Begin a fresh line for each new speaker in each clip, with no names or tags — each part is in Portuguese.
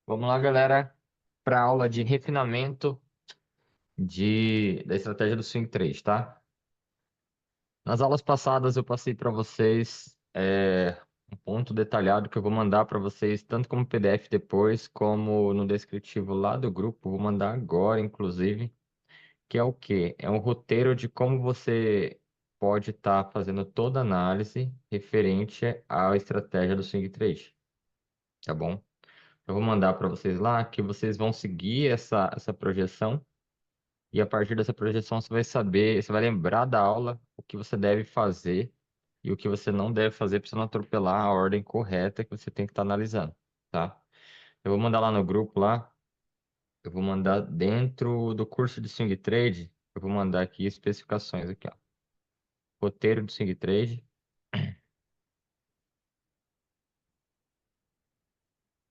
Vamos lá, galera, para a aula de refinamento da estratégia do swing trade, tá? Nas aulas passadas eu passei para vocês um ponto detalhado que eu vou mandar para vocês, tanto como PDF depois, como no descritivo lá do grupo. Vou mandar agora, inclusive, que é o quê? É um roteiro de como você pode estar fazendo toda a análise referente à estratégia do swing trade, tá bom? Eu vou mandar para vocês lá que vocês vão seguir essa projeção. E a partir dessa projeção você vai saber, você vai lembrar da aula o que você deve fazer e o que você não deve fazer para você não atropelar a ordem correta que você tem que estar analisando, tá? Eu vou mandar lá no grupo lá, eu vou mandar dentro do curso de swing trade, eu vou mandar aqui especificações aqui, ó. Roteiro do swing trade,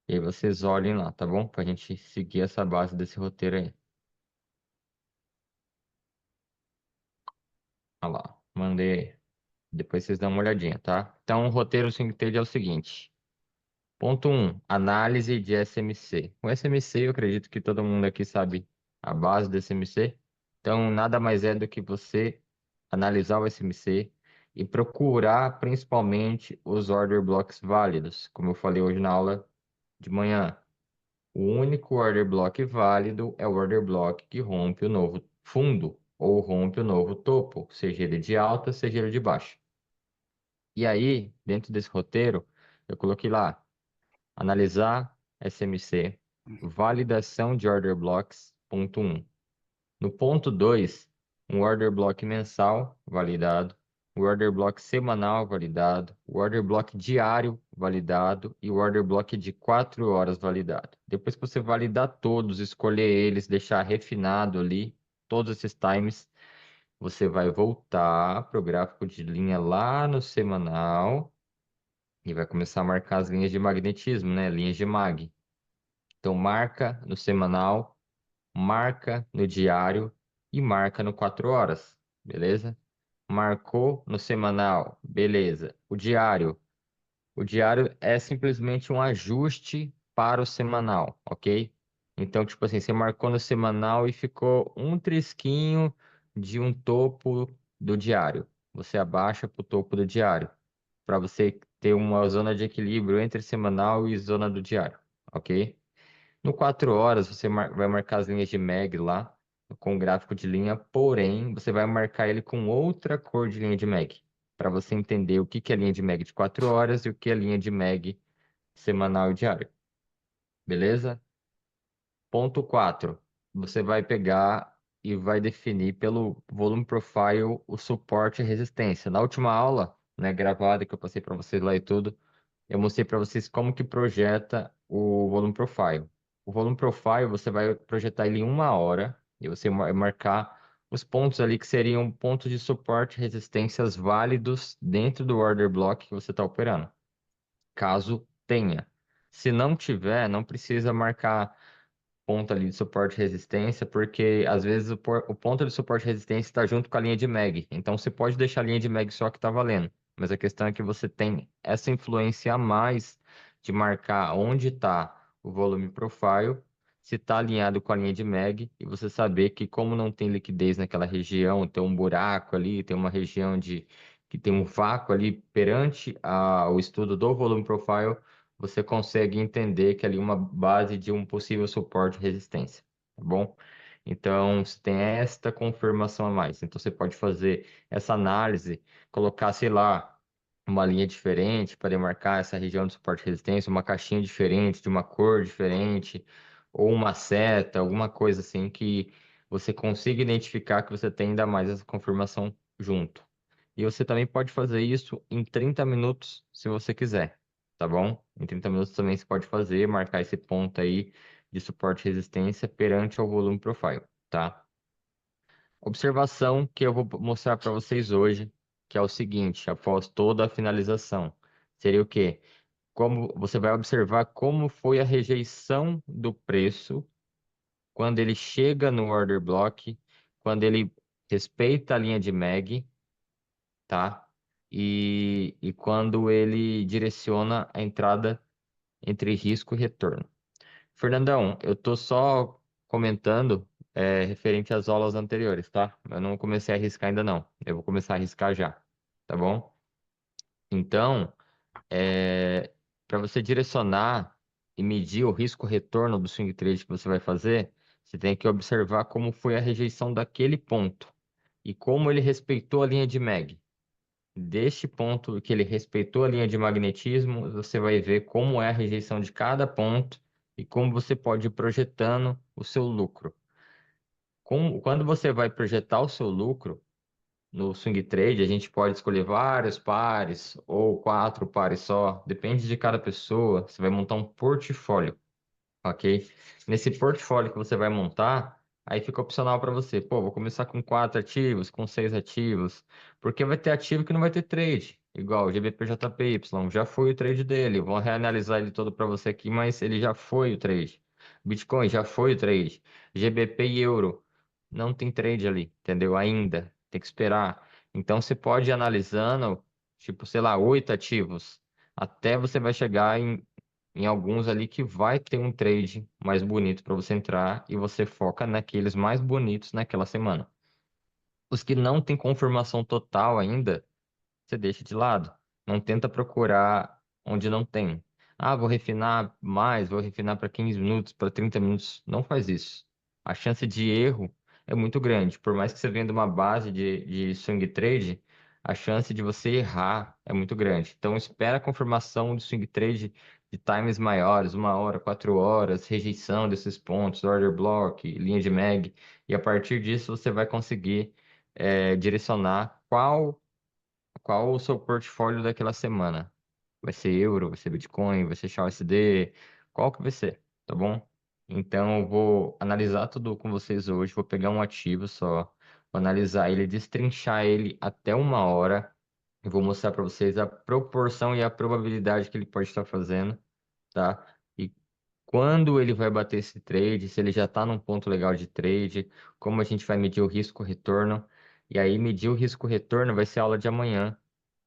e aí vocês olhem lá, tá bom? Pra gente seguir essa base desse roteiro aí. Olha lá, mandei. Depois vocês dão uma olhadinha, tá? Então, o roteiro do swing trade é o seguinte. Ponto um, análise de SMC. O SMC, eu acredito que todo mundo aqui sabe a base do SMC. Então, nada mais é do que você analisar o SMC e procurar principalmente os order blocks válidos, como eu falei hoje na aula de manhã. O único order block válido é o order block que rompe o novo fundo ou rompe o novo topo, seja ele de alta, seja ele de baixa. E aí, dentro desse roteiro, eu coloquei lá analisar SMC, validação de order blocks, ponto um. No ponto 2, um order block mensal validado, o order block semanal validado, o order block diário validado e o order block de 4 horas validado. Depois que você validar todos, escolher eles, deixar refinado ali, todos esses times, você vai voltar para o gráfico de linha lá no semanal e vai começar a marcar as linhas de magnetismo, né? Linhas de mag. Então, marca no semanal, marca no diário e marca no 4 horas, beleza? Marcou no semanal, beleza. O diário é simplesmente um ajuste para o semanal, ok? Então, tipo assim, você marcou no semanal e ficou um trisquinho de um topo do diário. Você abaixa para o topo do diário, para você ter uma zona de equilíbrio entre semanal e zona do diário, ok? No 4 horas, você vai marcar as linhas de mag lá, com gráfico de linha, porém, você vai marcar ele com outra cor de linha de mag, para você entender o que que é linha de mag de 4 horas e o que é linha de mag semanal e diário. Beleza? Ponto 4. Você vai pegar e vai definir pelo volume profile o suporte e resistência. Na última aula, né, gravada que eu passei para vocês lá e tudo, eu mostrei para vocês como que projeta o volume profile. O volume profile você vai projetar ele em 1 hora e você vai marcar os pontos ali que seriam pontos de suporte e resistências válidos dentro do order block que você está operando, caso tenha. Se não tiver, não precisa marcar ponto ali de suporte e resistência, porque às vezes o ponto de suporte e resistência está junto com a linha de mag. Então você pode deixar a linha de mag só que está valendo. Mas a questão é que você tem essa influência a mais de marcar onde está o volume profile, se está alinhado com a linha de mag, e você saber que como não tem liquidez naquela região, tem um buraco ali, tem uma região que tem um vácuo ali perante o estudo do volume profile, você consegue entender que ali é uma base de um possível suporte e resistência, tá bom? Então, você tem esta confirmação a mais. Então, você pode fazer essa análise, colocar, sei lá, uma linha diferente para demarcar essa região de suporte e resistência, uma caixinha diferente, de uma cor diferente, ou uma seta, alguma coisa assim que você consiga identificar que você tem ainda mais essa confirmação junto. E você também pode fazer isso em 30 minutos, se você quiser, tá bom? Em 30 minutos também você pode fazer, marcar esse ponto aí de suporte e resistência perante ao volume profile, tá? Observação que eu vou mostrar para vocês hoje, que é o seguinte, após toda a finalização, seria o quê? Como você vai observar como foi a rejeição do preço quando ele chega no order block, quando ele respeita a linha de mag, tá? E quando ele direciona a entrada entre risco e retorno. Fernandão, eu tô só comentando referente às aulas anteriores, tá? Eu não comecei a arriscar ainda não. Eu vou começar a arriscar já, tá bom? Então, para você direcionar e medir o risco-retorno do swing trade que você vai fazer, você tem que observar como foi a rejeição daquele ponto e como ele respeitou a linha de mag. Deste ponto que ele respeitou a linha de magnetismo, você vai ver como é a rejeição de cada ponto e como você pode ir projetando o seu lucro. Quando você vai projetar o seu lucro no swing trade, a gente pode escolher vários pares ou 4 pares só, depende de cada pessoa. Você vai montar um portfólio. Ok? Nesse portfólio que você vai montar, aí fica opcional para você. Pô, vou começar com 4 ativos, com 6 ativos, porque vai ter ativo que não vai ter trade. Igual o GBPJPY, já foi o trade dele. Vou reanalisar ele todo para você aqui, mas ele já foi o trade. Bitcoin já foi o trade. GBP e euro não tem trade ali, entendeu? Ainda tem que esperar. Então você pode ir analisando, tipo, sei lá, 8 ativos, até você vai chegar em alguns ali que vai ter um trade mais bonito para você entrar e você foca naqueles mais bonitos naquela semana. Os que não tem confirmação total ainda, você deixa de lado. Não tenta procurar onde não tem. Ah, vou refinar mais, vou refinar para 15 minutos, para 30 minutos. Não faz isso. A chance de erro é muito grande. Por mais que você venha de uma base de swing trade, a chance de você errar é muito grande. Então, espera a confirmação do swing trade de times maiores, 1 hora, 4 horas, rejeição desses pontos, order block, linha de mag, e a partir disso você vai conseguir direcionar qual o seu portfólio daquela semana? Vai ser euro, vai ser Bitcoin, vai ser XAUSD? Qual que vai ser? Tá bom? Então, eu vou analisar tudo com vocês hoje. Vou pegar um ativo só, vou analisar ele, destrinchar ele até 1 hora. Eu vou mostrar para vocês a proporção e a probabilidade que ele pode estar fazendo, tá? E quando ele vai bater esse trade, se ele já está num ponto legal de trade, como a gente vai medir o risco-retorno. E aí, medir o risco-retorno vai ser a aula de amanhã,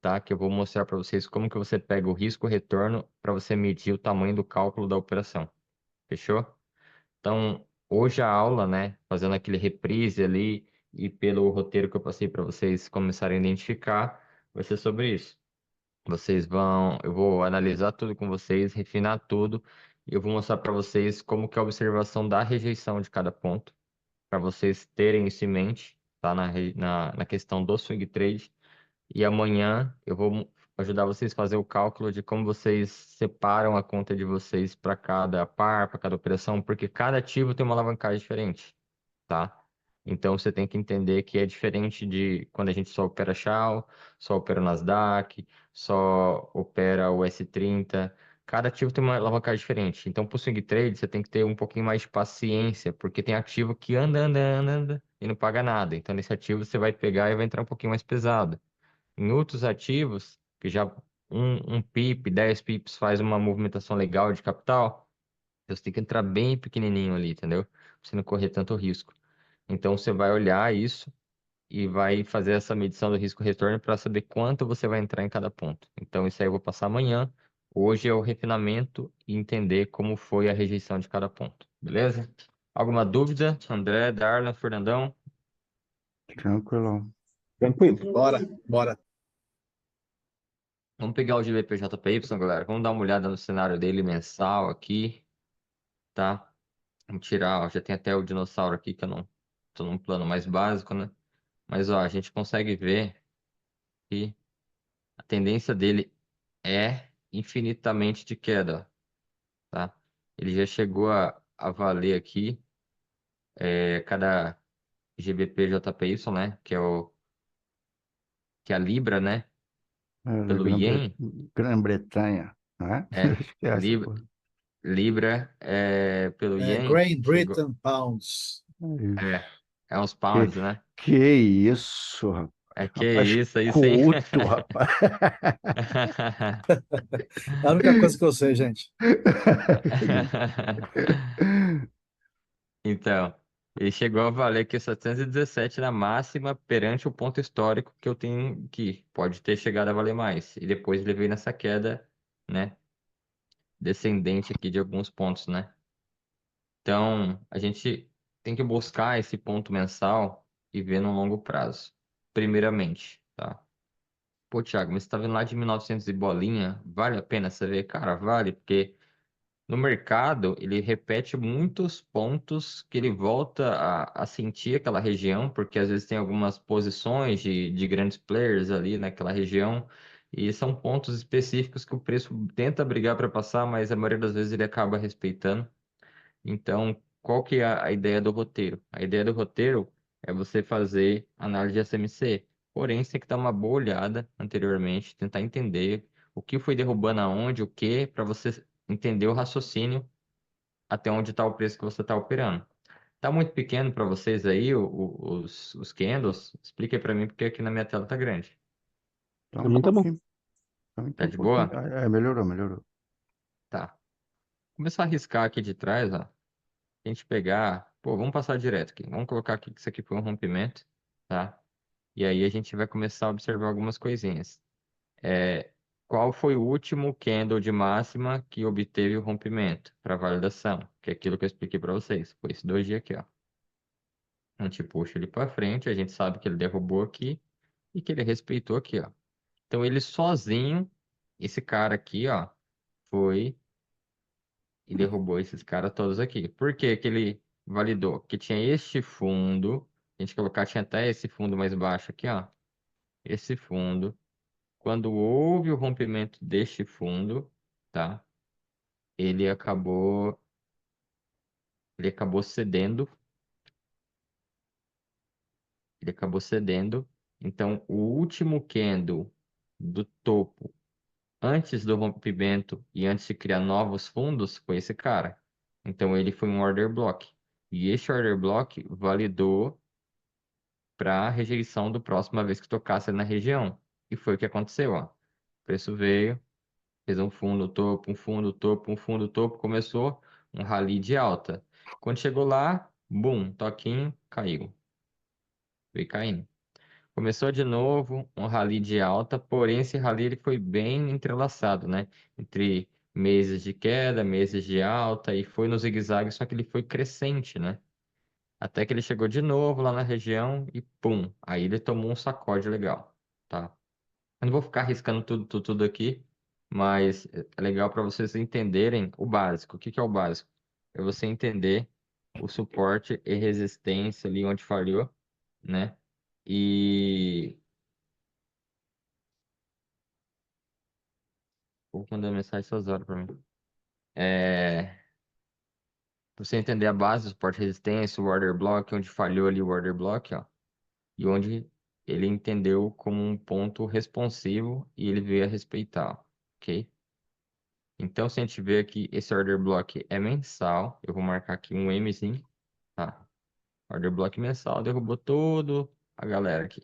tá? Que eu vou mostrar para vocês como que você pega o risco-retorno para você medir o tamanho do cálculo da operação. Fechou? Então, hoje a aula, né, fazendo aquele reprise ali e pelo roteiro que eu passei para vocês começarem a identificar, vai ser sobre isso. Eu vou analisar tudo com vocês, refinar tudo, e eu vou mostrar para vocês como que é a observação da rejeição de cada ponto, para vocês terem isso em mente, tá? Na questão do swing trade. E amanhã eu vou ajudar vocês a fazer o cálculo de como vocês separam a conta de vocês para cada par, para cada operação, porque cada ativo tem uma alavancagem diferente, tá? Então você tem que entender que é diferente de quando a gente só opera Shell, só opera o Nasdaq, só opera o S30. Cada ativo tem uma alavancagem diferente. Então, para o swing trade, você tem que ter um pouquinho mais de paciência, porque tem ativo que anda, anda, anda, anda e não paga nada. Então, nesse ativo você vai pegar e vai entrar um pouquinho mais pesado. Em outros ativos, que já um pip, 10 pips faz uma movimentação legal de capital, você tem que entrar bem pequenininho ali, entendeu? Pra você não correr tanto risco. Então você vai olhar isso e vai fazer essa medição do risco-retorno para saber quanto você vai entrar em cada ponto. Então isso aí eu vou passar amanhã. Hoje é o refinamento e entender como foi a rejeição de cada ponto. Beleza? Alguma dúvida? André, Darla, Fernandão?
Tranquilo.
Tranquilo. Bora, bora.
Vamos pegar o GBPJPY, galera. Vamos dar uma olhada no cenário dele mensal aqui, tá? Vamos tirar, ó, já tem até o dinossauro aqui que eu não tô num plano mais básico, né? Mas ó, a gente consegue ver que a tendência dele é infinitamente de queda, tá? Ele já chegou a valer aqui cada GBP/JPY, né? Que é a Libra, né?
É,
Pelo Yen,
Grã-Bretanha, não é?
é
Acho que é essa,
Libra,
pô.
Libra pelo
É,
Yen
Great
chegou
Britain Pounds.
é, é uns
Que,
pounds, né?
que isso, rapaz.
É que
Rapaz
isso aí, sim.
culto, rapaz.
É a única coisa que eu sei, gente.
Então, ele chegou a valer aqui 717 na máxima perante o ponto histórico que eu tenho aqui. Pode ter chegado a valer mais. E depois ele veio nessa queda, né? Descendente aqui de alguns pontos, né? Então, a gente tem que buscar esse ponto mensal e ver no longo prazo, primeiramente, tá? Pô, Thiago, mas você tá vendo lá de 1900 e bolinha, vale a pena você ver? Cara, vale, porque no mercado ele repete muitos pontos que ele volta a sentir aquela região, porque às vezes tem algumas posições de grandes players ali naquela região, e são pontos específicos que o preço tenta brigar para passar, mas a maioria das vezes ele acaba respeitando. Então, qual que é a ideia do roteiro? A ideia do roteiro é você fazer análise de SMC. Porém, você tem que dar uma boa olhada anteriormente, tentar entender o que foi derrubando aonde, o que, para você entender o raciocínio até onde está o preço que você está operando. Tá muito pequeno para vocês aí, os candles? Explica aí para mim, porque aqui na minha tela tá grande.
Então,
Pra
um
mim tá bom.
pouquinho. Então,
Tá
um
de
pouquinho.
boa?
Melhorou, melhorou.
Tá. Começar a riscar aqui de trás, ó. A gente pegar, pô, vamos passar direto aqui. Vamos colocar aqui que isso aqui foi um rompimento, tá? E aí a gente vai começar a observar algumas coisinhas. É, qual foi o último candle de máxima que obteve o rompimento para validação? Que é aquilo que eu expliquei para vocês. Foi esse dois dias aqui, ó. A gente puxa ele para frente, a gente sabe que ele derrubou aqui e que ele respeitou aqui, ó. Então ele sozinho, esse cara aqui, ó, foi e derrubou esses caras todos aqui. Por que que ele validou? Que tinha este fundo, a gente colocar, tinha até esse fundo mais baixo aqui, ó. Esse fundo. Quando houve o rompimento deste fundo, tá? Ele acabou, ele acabou cedendo, ele acabou cedendo. Então, o último candle do topo, antes do rompimento e antes de criar novos fundos, foi esse cara. Então, ele foi um order block. E este order block validou para rejeição do próxima vez que tocasse na região. E foi o que aconteceu, ó. O preço veio, fez um fundo, topo, um fundo, topo, um fundo, topo, começou um rally de alta. Quando chegou lá, bum, toquinho, caiu. Veio caindo. Começou de novo um rally de alta, porém esse rally ele foi bem entrelaçado, né? Entre meses de queda, meses de alta, e foi no zigue-zague, só que ele foi crescente, né? Até que ele chegou de novo lá na região e pum, aí ele tomou um sacode legal, tá? Eu não vou ficar arriscando tudo aqui, mas é legal para vocês entenderem o básico. O que que é o básico? É você entender o suporte e resistência ali onde falhou, né? E vou mandar mensagem essas horas para mim. É... Você entender a base, suporte e resistência, o order block, onde falhou ali o order block, ó. E onde ele entendeu como um ponto responsivo e ele veio a respeitar, ok? Então, se a gente vê aqui, esse order block é mensal, eu vou marcar aqui um Mzinho, tá? Order block mensal, derrubou todo a galera aqui.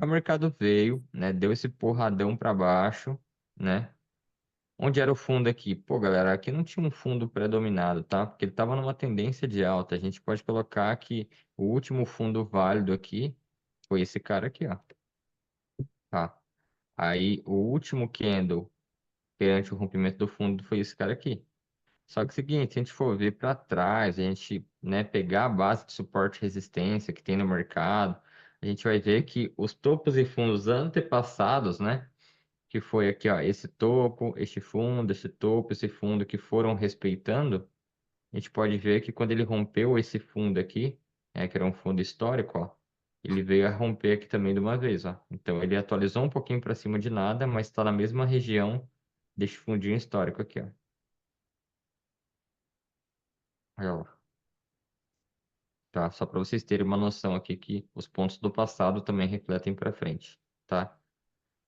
O mercado veio, né? Deu esse porradão para baixo, né? Onde era o fundo aqui? Pô, galera, aqui não tinha um fundo predominado, tá? Porque ele estava numa tendência de alta. A gente pode colocar que o último fundo válido aqui foi esse cara aqui, ó. Tá? Aí o último candle perante o rompimento do fundo foi esse cara aqui. Só que é o seguinte, se a gente for ver para trás, a gente, né, pegar a base de suporte e resistência que tem no mercado, a gente vai ver que os topos e fundos antepassados, né, que foi aqui, ó, esse topo, este fundo, esse topo, esse fundo que foram respeitando, a gente pode ver que quando ele rompeu esse fundo aqui, que era um fundo histórico, ó, ele veio a romper aqui também de uma vez, ó. Então ele atualizou um pouquinho para cima de nada, mas está na mesma região deste fundinho histórico aqui, ó. Olha lá. Tá? Só para vocês terem uma noção aqui que os pontos do passado também refletem para frente, tá?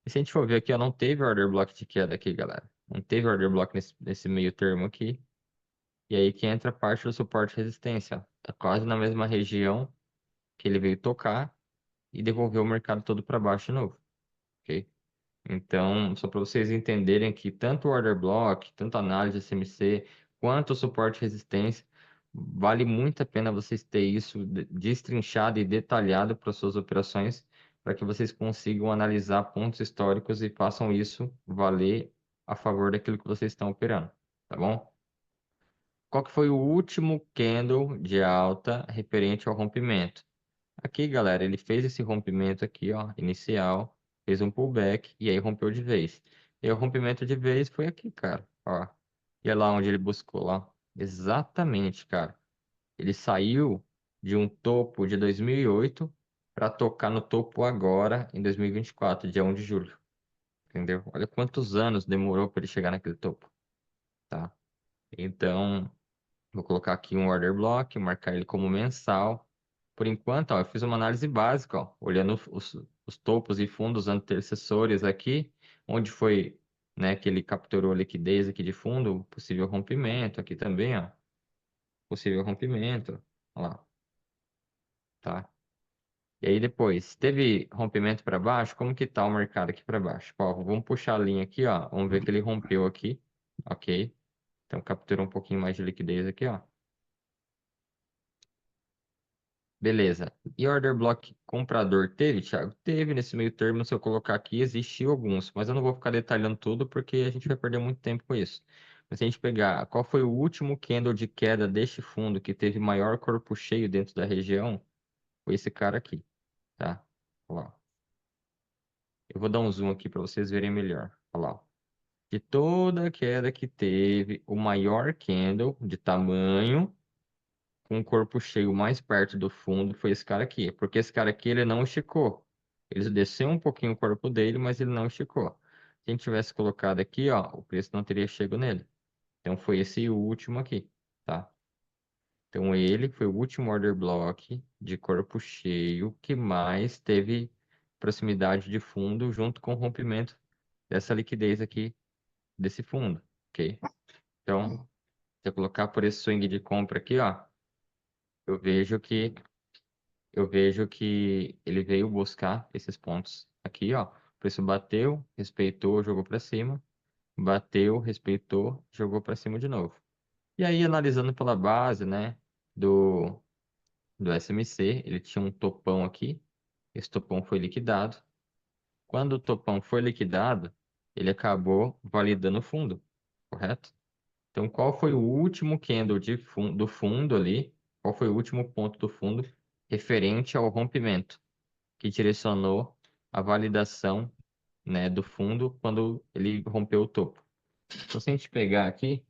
E se a gente for ver aqui, ó, não teve order block de queda aqui, galera. Não teve order block nesse meio termo aqui. E aí que entra a parte do suporte e resistência, ó. Tá quase na mesma região que ele veio tocar e devolveu o mercado todo para baixo de novo, ok? Então, só para vocês entenderem que tanto o order block, tanto a análise SMC, quanto o suporte e resistência, vale muito a pena vocês terem isso destrinchado e detalhado para suas operações, para que vocês consigam analisar pontos históricos e façam isso valer a favor daquilo que vocês estão operando, tá bom? qual que foi o último candle de alta referente ao rompimento? Aqui, galera, ele fez esse rompimento aqui, ó, inicial, fez um pullback e aí rompeu de vez. E o rompimento de vez foi aqui, cara, ó. E é lá onde ele buscou, lá. Exatamente, cara. Ele saiu de um topo de 2008 para tocar no topo agora, em 2024, dia 1 de julho. Entendeu? Olha quantos anos demorou para ele chegar naquele topo, tá? Então, vou colocar aqui um order block, marcar ele como mensal. Por enquanto, ó, eu fiz uma análise básica, ó, olhando os topos e fundos antecessores aqui, onde foi, né, que ele capturou liquidez aqui de fundo, possível rompimento aqui também, ó, possível rompimento, ó lá, tá? E aí depois, teve rompimento para baixo? Como que tá o mercado aqui para baixo? Ó, vamos puxar a linha aqui, ó, vamos ver que ele rompeu aqui, ok? Então capturou um pouquinho mais de liquidez aqui, ó. Beleza. E order block comprador teve, Thiago? Teve nesse meio termo, se eu colocar aqui, existiu alguns, mas eu não vou ficar detalhando tudo porque a gente vai perder muito tempo com isso. Mas se a gente pegar qual foi o último candle de queda deste fundo que teve maior corpo cheio dentro da região, foi esse cara aqui, tá? Olha lá. Eu vou dar um zoom aqui para vocês verem melhor. Olha lá. De toda a queda que teve, o maior candle de tamanho com o corpo cheio mais perto do fundo foi esse cara aqui. Porque esse cara aqui, ele não esticou. Ele desceu um pouquinho o corpo dele, mas ele não esticou. Se a gente tivesse colocado aqui, ó, o preço não teria chegado nele. Então foi esse último aqui, tá? Então ele foi o último order block de corpo cheio que mais teve proximidade de fundo junto com o rompimento dessa liquidez aqui desse fundo, ok? Então, se eu colocar por esse swing de compra aqui, ó, eu vejo que eu vejo que ele veio buscar esses pontos aqui, ó. O preço bateu, respeitou, jogou para cima, bateu, respeitou, jogou para cima de novo. E aí, analisando pela base, né, do, do SMC, ele tinha um topão aqui, esse topão foi liquidado. Quando o topão foi liquidado, ele acabou validando o fundo, correto? Então, qual foi o último candle do fundo ali? Qual foi o último ponto do fundo referente ao rompimento que direcionou a validação, né, do fundo quando ele rompeu o topo? Então, se a gente pegar aqui,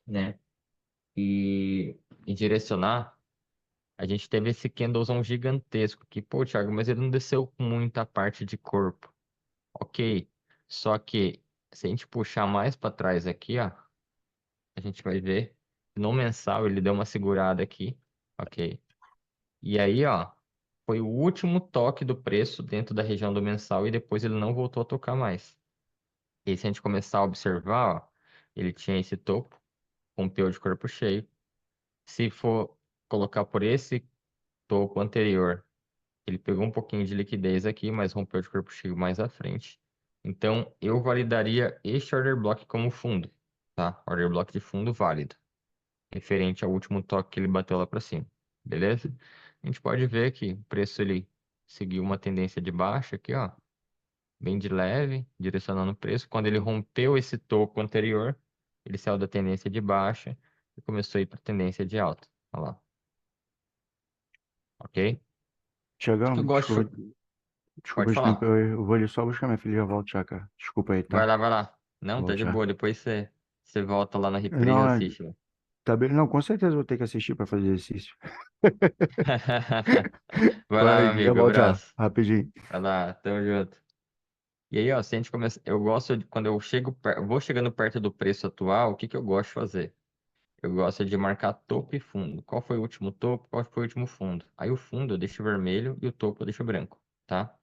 né, e direcionar, a gente teve esse candlezão gigantesco que, pô, Thiago, mas ele não desceu com muita parte de corpo. Ok, só que se a gente puxar mais para trás aqui, ó, a gente vai ver no mensal ele deu uma segurada aqui, ok? E aí, ó, foi o último toque do preço dentro da região do mensal e depois ele não voltou a tocar mais. E se a gente começar a observar, ó, ele tinha esse topo, rompeu de corpo cheio. Se for colocar por esse topo anterior, ele pegou um pouquinho de liquidez aqui, mas rompeu de corpo cheio mais à frente. Então, eu validaria este order block como fundo, tá? Order block de fundo válido, referente ao último toque que ele bateu lá para cima, beleza? A gente pode ver que o preço ele seguiu uma tendência de baixa aqui, ó, bem de leve, direcionando o preço. Quando ele rompeu esse topo anterior, ele saiu da tendência de baixa e começou a ir para a tendência de alta. Olha lá, ok? Acho que eu
Tiagão,
gosto.
desculpa
Pode
te
falar.
interromper. Eu vou ali só buscar minha filha e já volto já, cara. Desculpa aí,
Vai
tá?
lá, vai lá. Não, tá
Volto
de
já.
boa. Depois você volta lá na reprise e
Não,
assiste, né?
tá bem. Não, com certeza vou ter que assistir pra fazer exercício.
Vai lá, meu
Vai, já
amigo.
volto já.
Abraço.
Rapidinho.
Vai lá, tamo junto. E aí, ó, se a gente começa, eu gosto de quando eu chego, vou chegando perto do preço atual, o que que eu gosto de fazer? Eu gosto de marcar topo e fundo. Qual foi o último topo? Qual foi o último fundo? Aí o fundo eu deixo vermelho e o topo eu deixo branco, tá?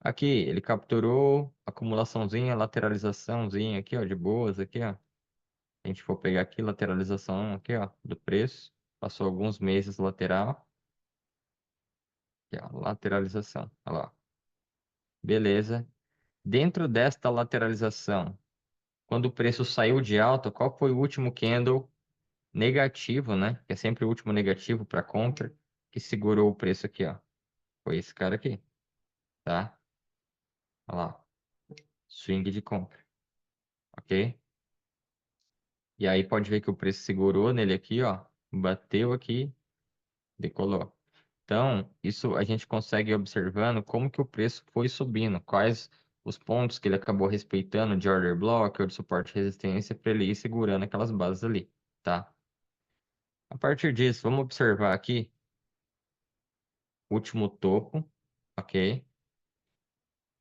Aqui, ele capturou acumulaçãozinha, lateralizaçãozinha aqui, ó, de boas aqui, ó. Se a gente for pegar aqui, lateralização aqui, ó, do preço. Passou alguns meses lateral. Aqui, ó, lateralização. Olha lá. Beleza. Dentro desta lateralização, quando o preço saiu de alta, qual foi o último candle negativo, né? Que é sempre o último negativo para compra, que segurou o preço aqui, ó. Foi esse cara aqui, tá? Olha lá. Swing de compra, ok? E aí pode ver que o preço segurou nele aqui, ó. Bateu aqui, decolou. Então, isso a gente consegue ir observando como que o preço foi subindo, quais os pontos que ele acabou respeitando de order block ou de suporte e resistência para ele ir segurando aquelas bases ali, tá? A partir disso, vamos observar aqui último topo, ok?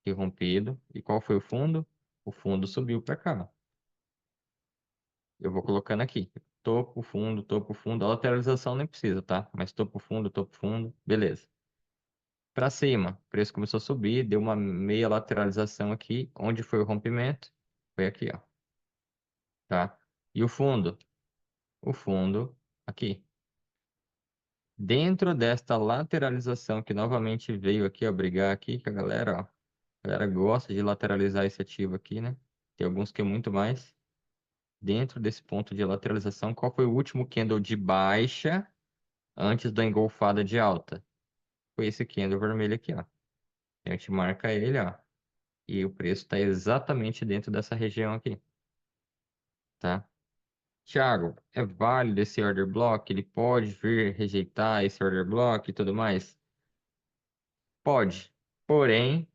Que rompido. E qual foi o fundo? O fundo subiu para cá. Eu vou colocando aqui. Topo, fundo. A lateralização nem precisa, tá? Mas topo, fundo. Beleza. Para cima, o preço começou a subir, deu uma meia lateralização aqui. Onde foi o rompimento? Foi aqui, ó. Tá? E o fundo? O fundo aqui. Dentro desta lateralização que novamente veio aqui, ó, brigar aqui com a galera, ó. A galera gosta de lateralizar esse ativo aqui, né? Tem alguns que é muito mais. Dentro desse ponto de lateralização, qual foi o último candle de baixa antes da engolfada de alta? Foi esse candle vermelho aqui, ó. A gente marca ele, ó. E o preço está exatamente dentro dessa região aqui, tá? Thiago, é válido esse order block? Ele pode vir rejeitar esse order block e tudo mais? Pode. Porém,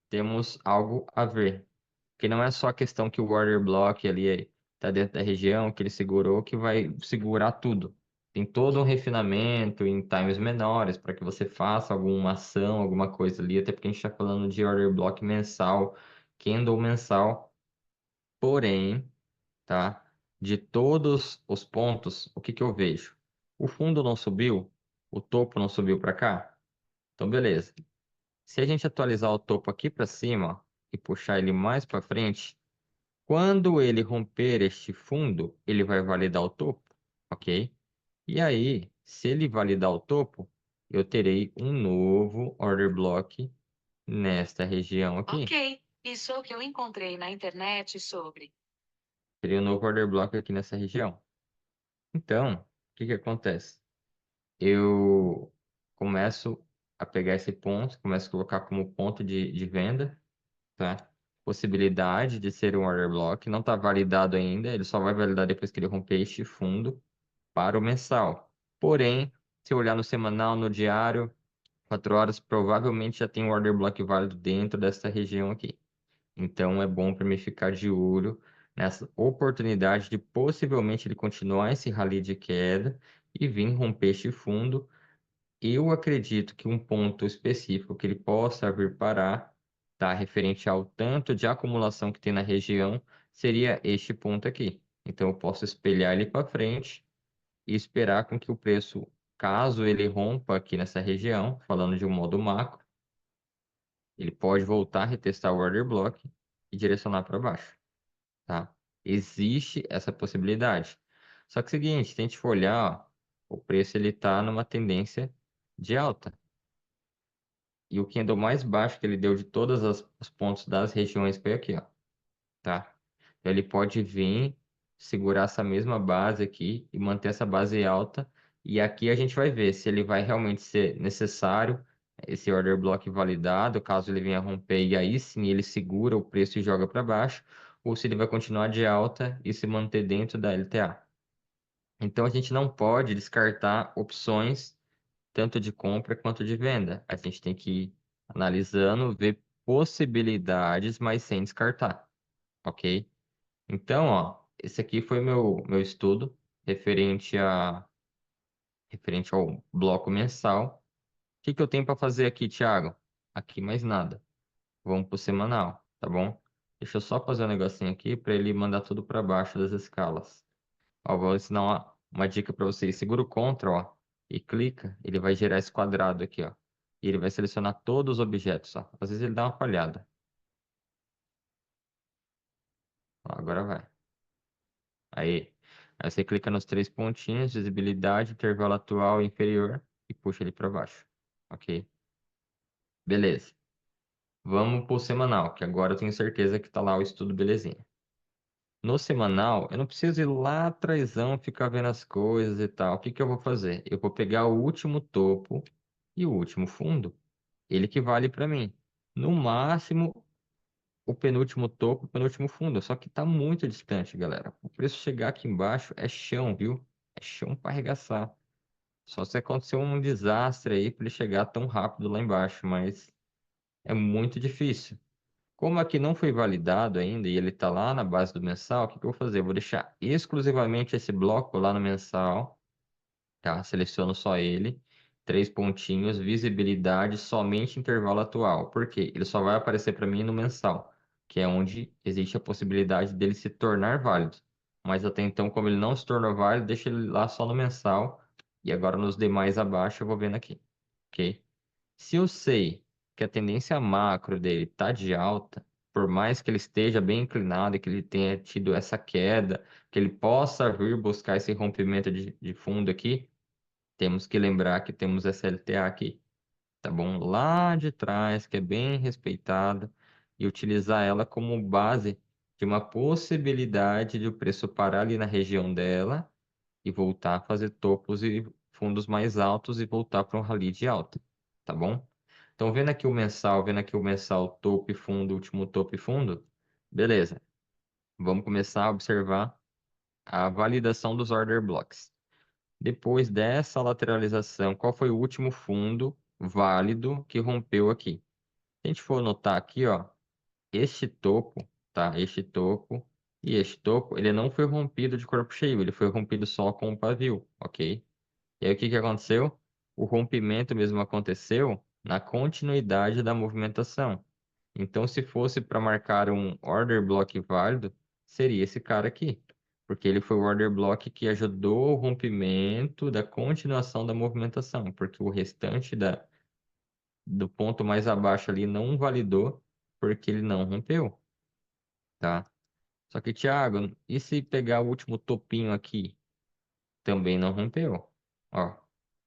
temos algo a ver. Que não é só a questão que o order block ali está dentro da região que ele segurou que vai segurar tudo. Tem todo um refinamento em times menores para que você faça alguma ação, alguma coisa ali, até porque a gente está falando de order block mensal, candle mensal. Porém, tá? De todos os pontos, o que que eu vejo? O fundo não subiu, o topo não subiu para cá. Então, beleza. Se a gente atualizar o topo aqui para cima e puxar ele mais para frente, quando ele romper este fundo, ele vai validar o topo, ok? E aí, se ele validar o topo, eu terei um novo order block nesta região aqui.
Ok, isso é o que eu encontrei na internet sobre.
Terei um novo order block aqui nessa região. Então, o que que acontece? Eu começo a pegar esse ponto, começo a colocar como ponto de venda, tá? Possibilidade de ser um order block, não está validado ainda, ele só vai validar depois que ele romper este fundo para o mensal. Porém, se eu olhar no semanal, no diário, 4 horas, provavelmente já tem um order block válido dentro dessa região aqui. Então é bom para mim ficar de olho nessa oportunidade de possivelmente ele continuar esse rally de queda e vir romper este fundo. Eu acredito que um ponto específico que ele possa vir parar, tá, referente ao tanto de acumulação que tem na região, seria este ponto aqui. Então eu posso espelhar ele para frente e esperar com que o preço, caso ele rompa aqui nessa região, falando de um modo macro, ele pode voltar a retestar o order block e direcionar para baixo, tá? Existe essa possibilidade. Só que é o seguinte, se a gente for olhar, ó, o preço ele está numa tendência de alta. E o candle mais baixo que ele deu de todos os pontos das regiões foi aqui, ó, tá? Então ele pode vir, segurar essa mesma base aqui e manter essa base alta. E aqui a gente vai ver se ele vai realmente ser necessário esse order block validado, caso ele venha romper, e aí sim ele segura o preço e joga para baixo, ou se ele vai continuar de alta e se manter dentro da LTA. Então a gente não pode descartar opções tanto de compra quanto de venda. A gente tem que ir analisando, ver possibilidades, mas sem descartar, ok? Então, ó, esse aqui foi meu estudo referente ao bloco mensal. O que que eu tenho para fazer aqui, Thiago? Aqui mais nada. Vamos pro semanal, tá bom? Deixa eu só fazer um negocinho aqui para ele mandar tudo para baixo das escalas. Ó, vou ensinar uma dica para vocês. Segura o Ctrl, ó, e clica, ele vai gerar esse quadrado aqui, ó. E ele vai selecionar todos os objetos, ó. Às vezes ele dá uma falhada. Ó, agora vai. Aí. Aí você clica nos 3 pontinhos, visibilidade, intervalo atual e inferior e puxa ele para baixo. Ok? Beleza. Vamos pro semanal, que agora eu tenho certeza que tá lá o estudo belezinha. No semanal, eu não preciso ir lá atrásão, ficar vendo as coisas e tal. O que que eu vou fazer? Eu vou pegar o último topo e o último fundo. Ele que vale para mim. No máximo, o penúltimo topo, o penúltimo fundo. Só que tá muito distante, galera. O preço chegar aqui embaixo é chão, viu? É chão para arregaçar. Só se acontecer um desastre aí para ele chegar tão rápido lá embaixo, mas é muito difícil. Como aqui não foi validado ainda e ele está lá na base do mensal, o que que eu vou fazer? Eu vou deixar exclusivamente esse bloco lá no mensal, tá? Seleciono só ele, três pontinhos, visibilidade somente intervalo atual. Por quê? Ele só vai aparecer para mim no mensal, que é onde existe a possibilidade dele se tornar válido. Mas até então, como ele não se tornou válido, deixa ele lá só no mensal. E agora nos demais abaixo eu vou vendo aqui, ok? Se eu sei que a tendência macro dele está de alta, por mais que ele esteja bem inclinado e que ele tenha tido essa queda, que ele possa vir buscar esse rompimento de fundo aqui, temos que lembrar que temos essa LTA aqui, tá bom? Lá de trás, que é bem respeitada, e utilizar ela como base de uma possibilidade de o preço parar ali na região dela e voltar a fazer topos e fundos mais altos e voltar para um rally de alta, tá bom? Então, vendo aqui o mensal topo e fundo, último topo e fundo, beleza. Vamos começar a observar a validação dos order blocks. Depois dessa lateralização, qual foi o último fundo válido que rompeu aqui? Se a gente for notar aqui, ó, este topo, tá? Este topo e este topo, ele não foi rompido de corpo cheio, ele foi rompido só com o pavio, ok? E aí o que que aconteceu? O rompimento mesmo aconteceu na continuidade da movimentação. Então, se fosse para marcar um order block válido, seria esse cara aqui, porque ele foi o order block que ajudou o rompimento da continuação da movimentação, porque o restante do ponto mais abaixo ali não validou, porque ele não rompeu, tá? Só que, Thiago, e se pegar o último topinho aqui? Também não rompeu, ó.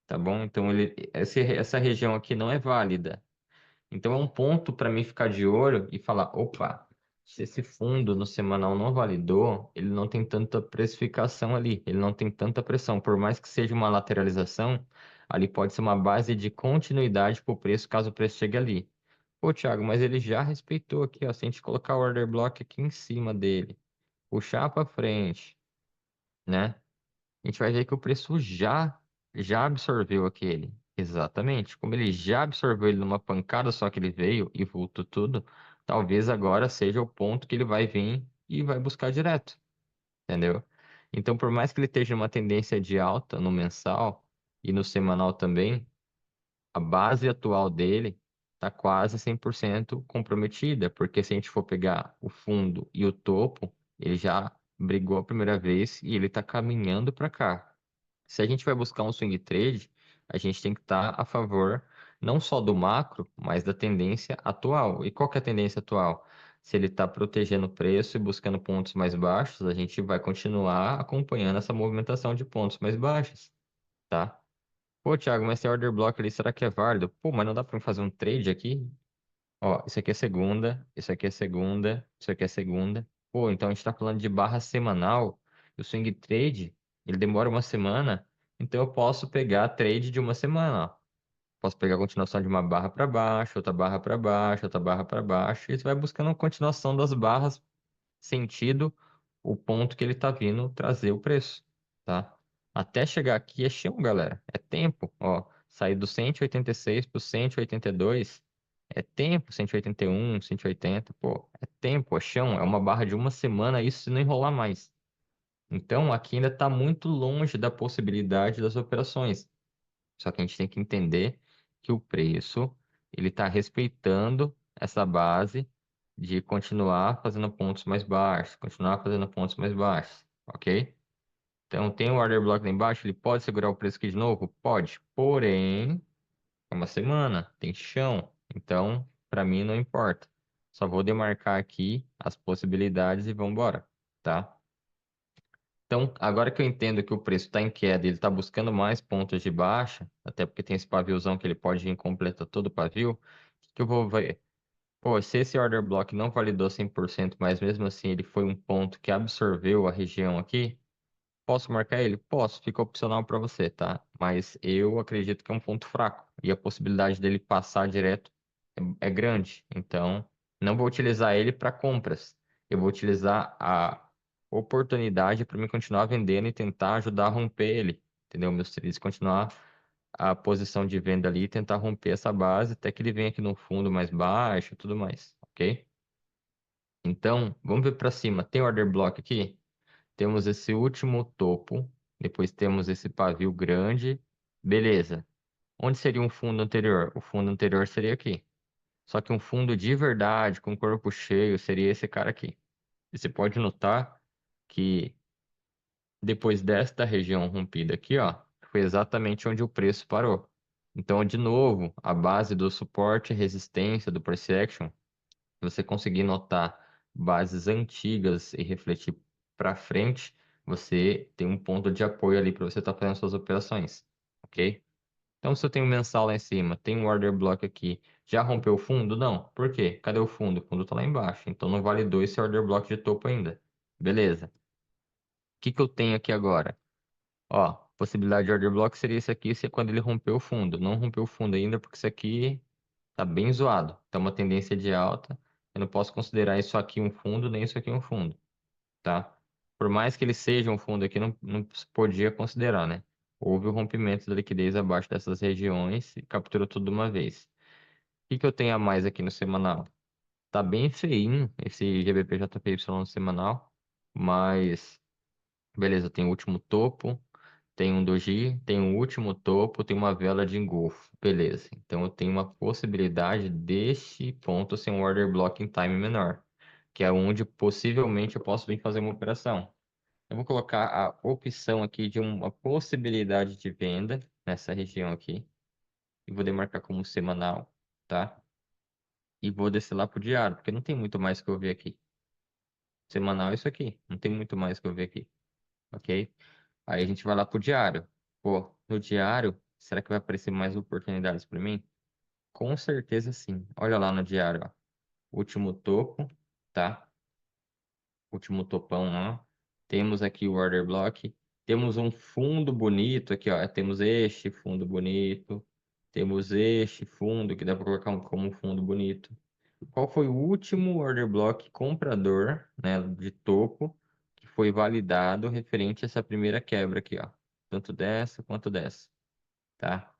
Tá bom? Então essa região aqui não é válida. Então é um ponto para mim ficar de olho e falar, opa, se esse fundo no semanal não validou, ele não tem tanta precificação ali, ele não tem tanta pressão. Por mais que seja uma lateralização, ali pode ser uma base de continuidade para o preço, caso o preço chegue ali. Pô, Thiago, mas ele já respeitou aqui, ó. Se a gente colocar o order block aqui em cima dele, puxar para frente, né? A gente vai ver que o preço já absorveu aquele. Exatamente. Como ele já absorveu ele numa pancada só que ele veio e voltou tudo, talvez agora seja o ponto que ele vai vir e vai buscar direto, entendeu? Então, por mais que ele esteja numa tendência de alta no mensal e no semanal também, a base atual dele está quase 100% comprometida, porque se a gente for pegar o fundo e o topo, ele já brigou a primeira vez e ele está caminhando para cá. Se a gente vai buscar um swing trade, a gente tem que estar a favor não só do macro, mas da tendência atual. E qual que é a tendência atual? Se ele está protegendo o preço e buscando pontos mais baixos, a gente vai continuar acompanhando essa movimentação de pontos mais baixos, tá? Pô, Thiago, mas tem order block ali, será que é válido? Pô, mas não dá para fazer um trade aqui? Ó, isso aqui é segunda, isso aqui é segunda, isso aqui é segunda. Pô, então a gente tá falando de barra semanal. O swing trade, ele demora uma semana, então eu posso pegar trade de uma semana, ó. Posso pegar a continuação de uma barra para baixo, outra barra para baixo, outra barra para baixo, e você vai buscando a continuação das barras sentido o ponto que ele tá vindo trazer o preço, tá? Até chegar aqui é chão, galera. É tempo, ó. Sair do 186 para o 182 é tempo, 181, 180, pô, é tempo, é chão, é uma barra de uma semana, isso se não enrolar mais. Então, aqui ainda está muito longe da possibilidade das operações. Só que a gente tem que entender que o preço, ele está respeitando essa base de continuar fazendo pontos mais baixos, continuar fazendo pontos mais baixos, ok? Então, tem o order block lá embaixo, ele pode segurar o preço aqui de novo? Pode, porém, é uma semana, tem chão. Então, para mim não importa. Só vou demarcar aqui as possibilidades e vamos embora, tá? Então, agora que eu entendo que o preço está em queda e ele está buscando mais pontos de baixa, até porque tem esse paviozão que ele pode ir completar todo o pavio, o que que eu vou ver? Pô, se esse order block não validou 100%, mas mesmo assim ele foi um ponto que absorveu a região aqui, posso marcar ele? Posso, fica opcional para você, tá? Mas eu acredito que é um ponto fraco e a possibilidade dele passar direto é grande. Então, Não vou utilizar ele para compras. Eu vou utilizar a oportunidade para me continuar vendendo e tentar ajudar a romper ele. Entendeu? Meus trades continuar a posição de venda ali e tentar romper essa base até que ele venha aqui no fundo mais baixo e tudo mais, ok? Então, vamos ver para cima. Tem order block aqui? Temos esse último topo, depois temos esse pavio grande. Beleza. Onde seria um fundo anterior? O fundo anterior seria aqui. Só que um fundo de verdade, com corpo cheio, seria esse cara aqui. E você pode notar que depois desta região rompida aqui, ó, foi exatamente onde o preço parou. Então, de novo, a base do suporte e resistência do price action, se você conseguir notar bases antigas e refletir para frente, você tem um ponto de apoio ali para você estar fazendo suas operações, ok? Então, se eu tenho um mensal lá em cima, tem um order block aqui, já rompeu o fundo? Não. Por quê? Cadê o fundo? O fundo está lá embaixo. Então, não validou esse order block de topo ainda. Beleza. O que que eu tenho aqui agora? Ó, possibilidade de order block seria isso aqui, se é quando ele rompeu o fundo. Não rompeu o fundo ainda, porque isso aqui tá bem zoado. Tá uma tendência de alta. Eu não posso considerar isso aqui um fundo, nem isso aqui um fundo, tá? Por mais que ele seja um fundo aqui, não se podia considerar, né? Houve o rompimento da liquidez abaixo dessas regiões e capturou tudo de uma vez. O que que eu tenho a mais aqui no semanal? Tá bem feinho esse GBP-JPY no semanal, mas beleza, tem o último topo, tem um doji, tem um último topo, tem uma vela de engolfo, beleza. Então eu tenho uma possibilidade deste ponto ser um order block em time menor, que é onde possivelmente eu posso vir fazer uma operação. Eu vou colocar a opção aqui de uma possibilidade de venda nessa região aqui e vou demarcar como semanal, tá? E vou descer lá pro diário, porque não tem muito mais que eu ver aqui. Semanal é isso aqui, não tem muito mais que eu ver aqui, ok? Aí a gente vai lá pro diário. Pô, no diário, será que vai aparecer mais oportunidades para mim? Com certeza sim. Olha lá no diário, ó. Último topo, tá? Último topão lá. Temos aqui o order block. Temos um fundo bonito aqui, ó. Temos este fundo bonito. Temos este fundo que dá para colocar como um fundo bonito. Qual foi o último order block comprador, né, de topo que foi validado referente a essa primeira quebra aqui, ó? Tanto dessa quanto dessa, tá?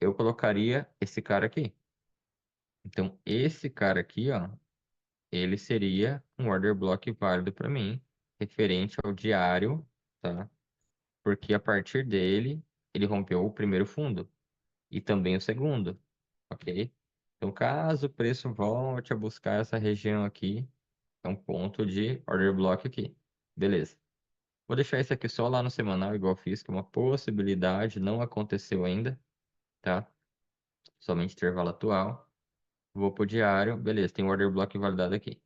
Eu colocaria esse cara aqui. Então, esse cara aqui, ó, ele seria um order block válido para mim, referente ao diário, tá? Porque a partir dele, ele rompeu o primeiro fundo e também o segundo, ok? Então, caso o preço volte a buscar essa região aqui, é um ponto de order block aqui. Beleza. Vou deixar isso aqui só lá no semanal, igual eu fiz, que é uma possibilidade, não aconteceu ainda, tá? Somente intervalo atual. Vou pro diário, beleza, tem um order block validado aqui.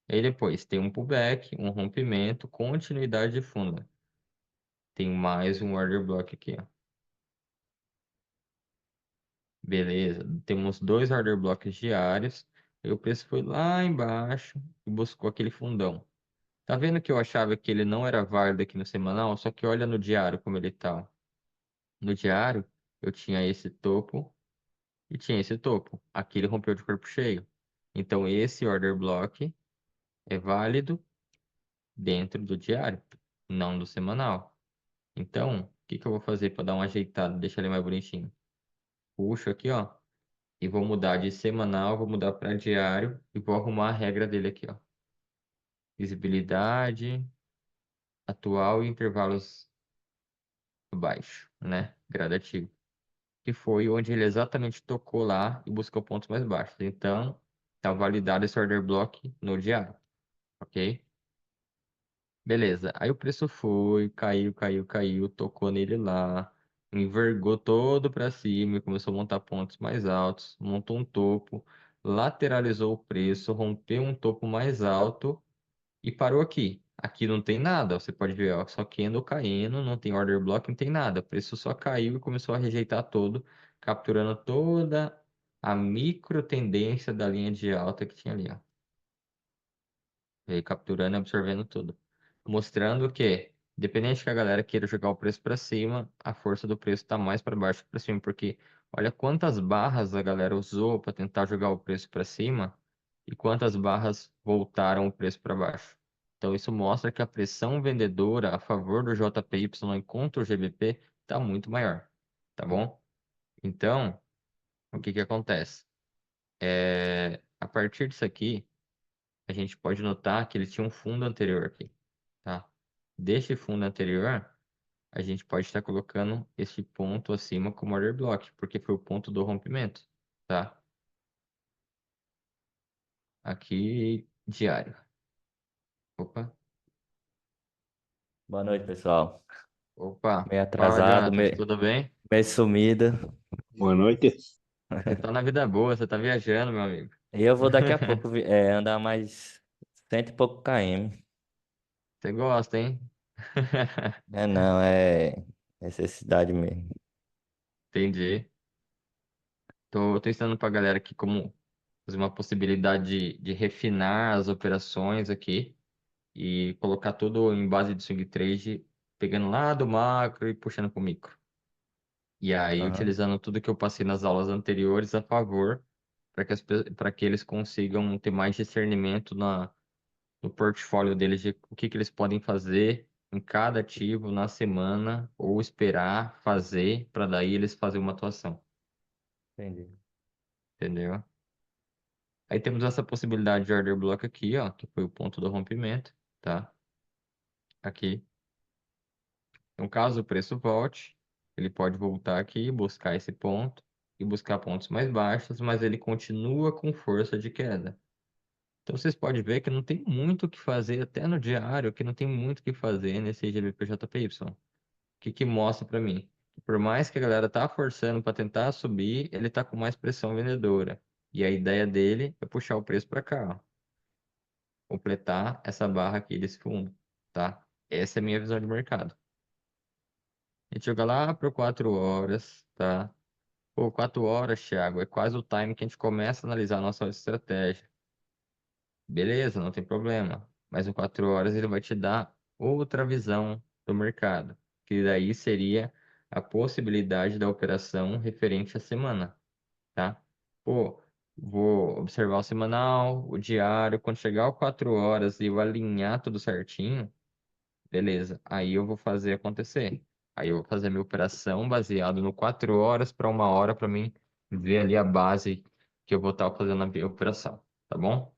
Aí depois tem um pullback, um rompimento, continuidade de fundo. Tem mais um order block aqui, ó. Beleza, temos dois order blocks diários. E o preço foi lá embaixo e buscou aquele fundão. Tá vendo que eu achava que ele não era válido aqui no semanal? Só que olha no diário como ele tá. No diário, eu tinha esse topo e tinha esse topo. Aqui ele rompeu de corpo cheio. Então, esse order block é válido dentro do diário, não do semanal. Então, o que que eu vou fazer para dar uma ajeitada, deixar ele mais bonitinho? Puxo aqui, ó, e vou mudar de semanal, vou mudar para diário e vou arrumar a regra dele aqui, ó. Visibilidade atual e intervalos baixo, né? Gradativo. Que foi onde ele exatamente tocou lá e buscou pontos mais baixos. Então, tá validado esse order block no diário, ok? Beleza. Aí o preço foi, caiu, caiu, caiu, tocou nele lá, envergou todo para cima e começou a montar pontos mais altos, montou um topo, lateralizou o preço, rompeu um topo mais alto e parou aqui. Aqui não tem nada, você pode ver, ó, só candle caindo, não tem order block, não tem nada. O preço só caiu e começou a rejeitar todo, capturando toda a micro tendência da linha de alta que tinha ali, ó. Veio capturando e absorvendo tudo. Mostrando que, independente que a galera queira jogar o preço para cima, a força do preço está mais para baixo que para cima, porque olha quantas barras a galera usou para tentar jogar o preço para cima e quantas barras voltaram o preço para baixo. Então, isso mostra que a pressão vendedora a favor do JPY contra o GBP está muito maior, tá bom? Então, o que que acontece? A partir disso aqui, a gente pode notar que ele tinha um fundo anterior aqui, tá? Deste fundo anterior, a gente pode estar colocando esse ponto acima como order block, porque foi o ponto do rompimento, tá? Aqui, diário. Opa,
Boa noite, pessoal.
opa.
Meio
Fala,
atrasado,
Jonatas,
meio,
tudo bem?
meio sumido.
Boa noite.
Você tá na vida boa, você tá viajando, meu amigo.
E eu vou daqui a pouco andar mais cento e pouco km.
Você gosta, hein?
É não, é necessidade mesmo.
Entendi. Tô ensinando pra galera aqui como fazer uma possibilidade de refinar as operações aqui e colocar tudo em base de swing trade, pegando lá do macro e puxando pro micro. E aí,
Aham,
utilizando tudo que eu passei nas aulas anteriores a favor, para que eles consigam ter mais discernimento no portfólio deles de o que que eles podem fazer em cada ativo na semana ou esperar fazer para daí eles fazerem uma atuação,
entendi.
entendeu? Aí temos essa possibilidade de order block aqui, ó, que foi o ponto do rompimento, tá? Aqui. Então, caso o preço volte, ele pode voltar aqui, buscar esse ponto e buscar pontos mais baixos, mas ele continua com força de queda. Então vocês podem ver que não tem muito o que fazer, até no diário, que não tem muito o que fazer nesse GBP-JPY. O que que mostra para mim? Que por mais que a galera tá forçando para tentar subir, ele tá com mais pressão vendedora. E a ideia dele é puxar o preço para cá, ó. Completar essa barra aqui desse fundo, tá? Essa é a minha visão de mercado. A gente joga lá para 4 horas, tá? Pô, 4 horas, Thiago, é quase o time que a gente começa a analisar a nossa estratégia. Beleza, não tem problema. Mas em 4 horas ele vai te dar outra visão do mercado, que daí seria a possibilidade da operação referente à semana, tá? Pô, vou observar o semanal, o diário, quando chegar ao 4 horas e eu alinhar tudo certinho, beleza. Aí eu vou fazer acontecer. Aí eu vou fazer a minha operação baseado no 4 horas para 1 hora para mim ver ali a base que eu vou estar fazendo a minha operação, tá bom?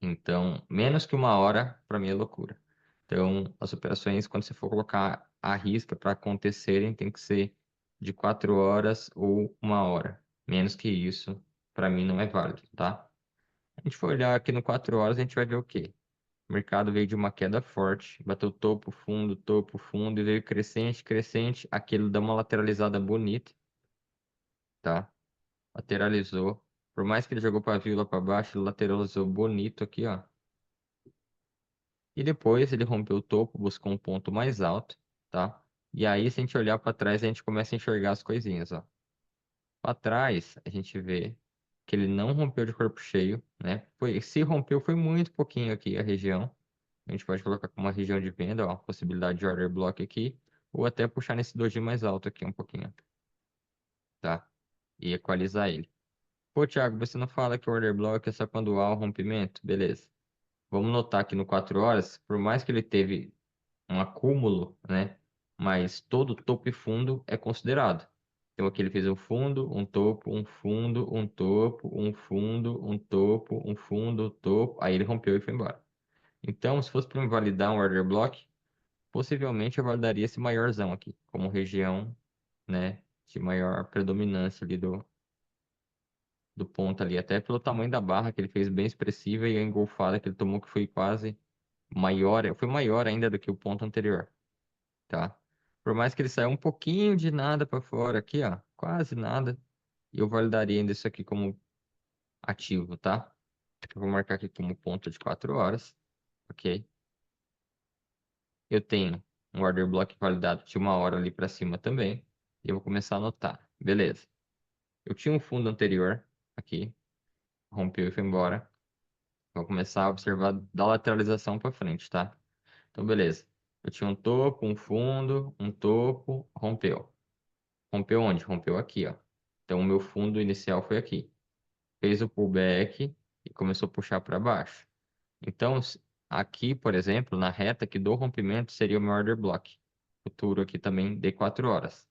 Então, menos que 1 hora, para mim é loucura. Então, as operações, quando você for colocar à risca para acontecerem, tem que ser de 4 horas ou 1 hora. Menos que isso, para mim, não é válido, tá? A gente for olhar aqui no 4 horas, a gente vai ver o quê? O mercado veio de uma queda forte, bateu topo, fundo, e veio crescente, crescente. Aquilo dá uma lateralizada bonita, tá? Lateralizou. Por mais que ele jogou pavio lá para baixo, ele lateralizou bonito aqui, ó. E depois ele rompeu o topo, buscou um ponto mais alto, tá? E aí, se a gente olhar para trás, a gente começa a enxergar as coisinhas, ó. Para trás, a gente vê que ele não rompeu de corpo cheio, né? Se rompeu, foi muito pouquinho aqui a região. A gente pode colocar como uma região de venda, ó, possibilidade de order block aqui, ou até puxar nesse doji mais alto aqui um pouquinho, tá? E equalizar ele. Pô, Thiago, você não fala que o order block é só quando há o rompimento? Beleza. Vamos notar que no 4 horas, por mais que ele teve um acúmulo, né? Mas todo topo e fundo é considerado. Então aqui ele fez um fundo, um topo, um fundo, um topo, um fundo, um topo, um fundo, topo. Aí ele rompeu e foi embora. Então, se fosse para invalidar um order block, possivelmente eu validaria esse maiorzão aqui, como região, né? De maior predominância ali do ponto ali. Até pelo tamanho da barra que ele fez bem expressiva e a engolfada que ele tomou, que foi quase maior, foi maior ainda do que o ponto anterior, tá? Por mais que ele saia um pouquinho de nada para fora aqui, ó, quase nada, eu validaria ainda isso aqui como ativo, tá? Eu vou marcar aqui como ponto de 4 horas, ok? Eu tenho um order block validado de 1 hora ali para cima também, e eu vou começar a anotar. Beleza. Eu tinha um fundo anterior aqui, rompeu e foi embora. Vou começar a observar da lateralização para frente, tá? Então, beleza. Eu tinha um topo, um fundo, um topo, rompeu. Rompeu onde? Rompeu aqui, ó. Então, o meu fundo inicial foi aqui. Fez o pullback, e começou a puxar para baixo. Então, aqui, por exemplo, na reta aqui do rompimento seria o meu order block. Futuro aqui também de 4 horas.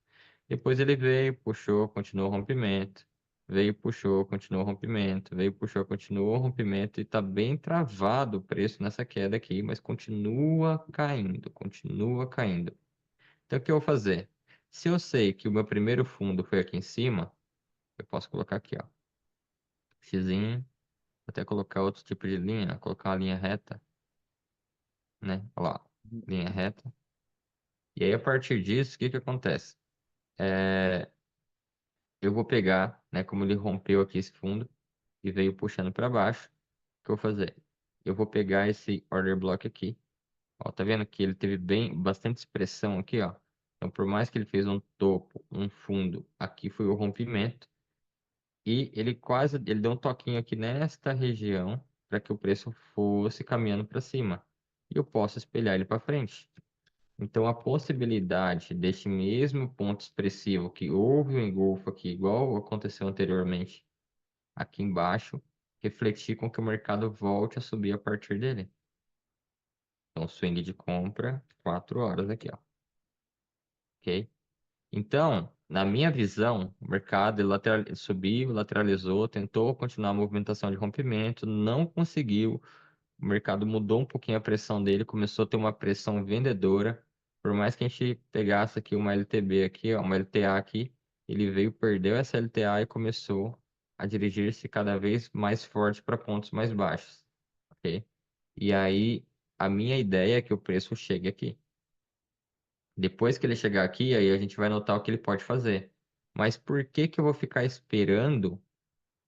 Depois ele veio, puxou, continuou o rompimento. Veio, puxou, continuou o rompimento. Veio, puxou, continuou o rompimento. E tá bem travado o preço nessa queda aqui, mas continua caindo, continua caindo. Então, o que eu vou fazer? Se eu sei que o meu primeiro fundo foi aqui em cima, eu posso colocar aqui, ó. Xzinho, até colocar outro tipo de linha, colocar uma linha reta, né? Olha lá, linha reta. E aí, a partir disso, o que que acontece? Eu vou pegar, né, como ele rompeu aqui esse fundo e veio puxando para baixo, o que eu vou fazer? Eu vou pegar esse order block aqui, ó, tá vendo que ele teve bastante expressão aqui, ó. Então, por mais que ele fez um topo, um fundo, aqui foi o rompimento e ele deu um toquinho aqui nesta região para que o preço fosse caminhando para cima. E eu posso espelhar ele para frente. Então, a possibilidade deste mesmo ponto expressivo que houve um engolfo aqui, igual aconteceu anteriormente, aqui embaixo, refletir com que o mercado volte a subir a partir dele. Então, swing de compra, 4 horas aqui, ó. Ok? Então, na minha visão, o mercado ele subiu, lateralizou, tentou continuar a movimentação de rompimento, não conseguiu. O mercado mudou um pouquinho a pressão dele, começou a ter uma pressão vendedora. Por mais que a gente pegasse aqui uma LTB aqui, ó, uma LTA aqui, ele veio, perdeu essa LTA e começou a dirigir-se cada vez mais forte para pontos mais baixos, ok? E aí, a minha ideia é que o preço chegue aqui. Depois que ele chegar aqui, aí a gente vai notar o que ele pode fazer. Mas por que que eu vou ficar esperando,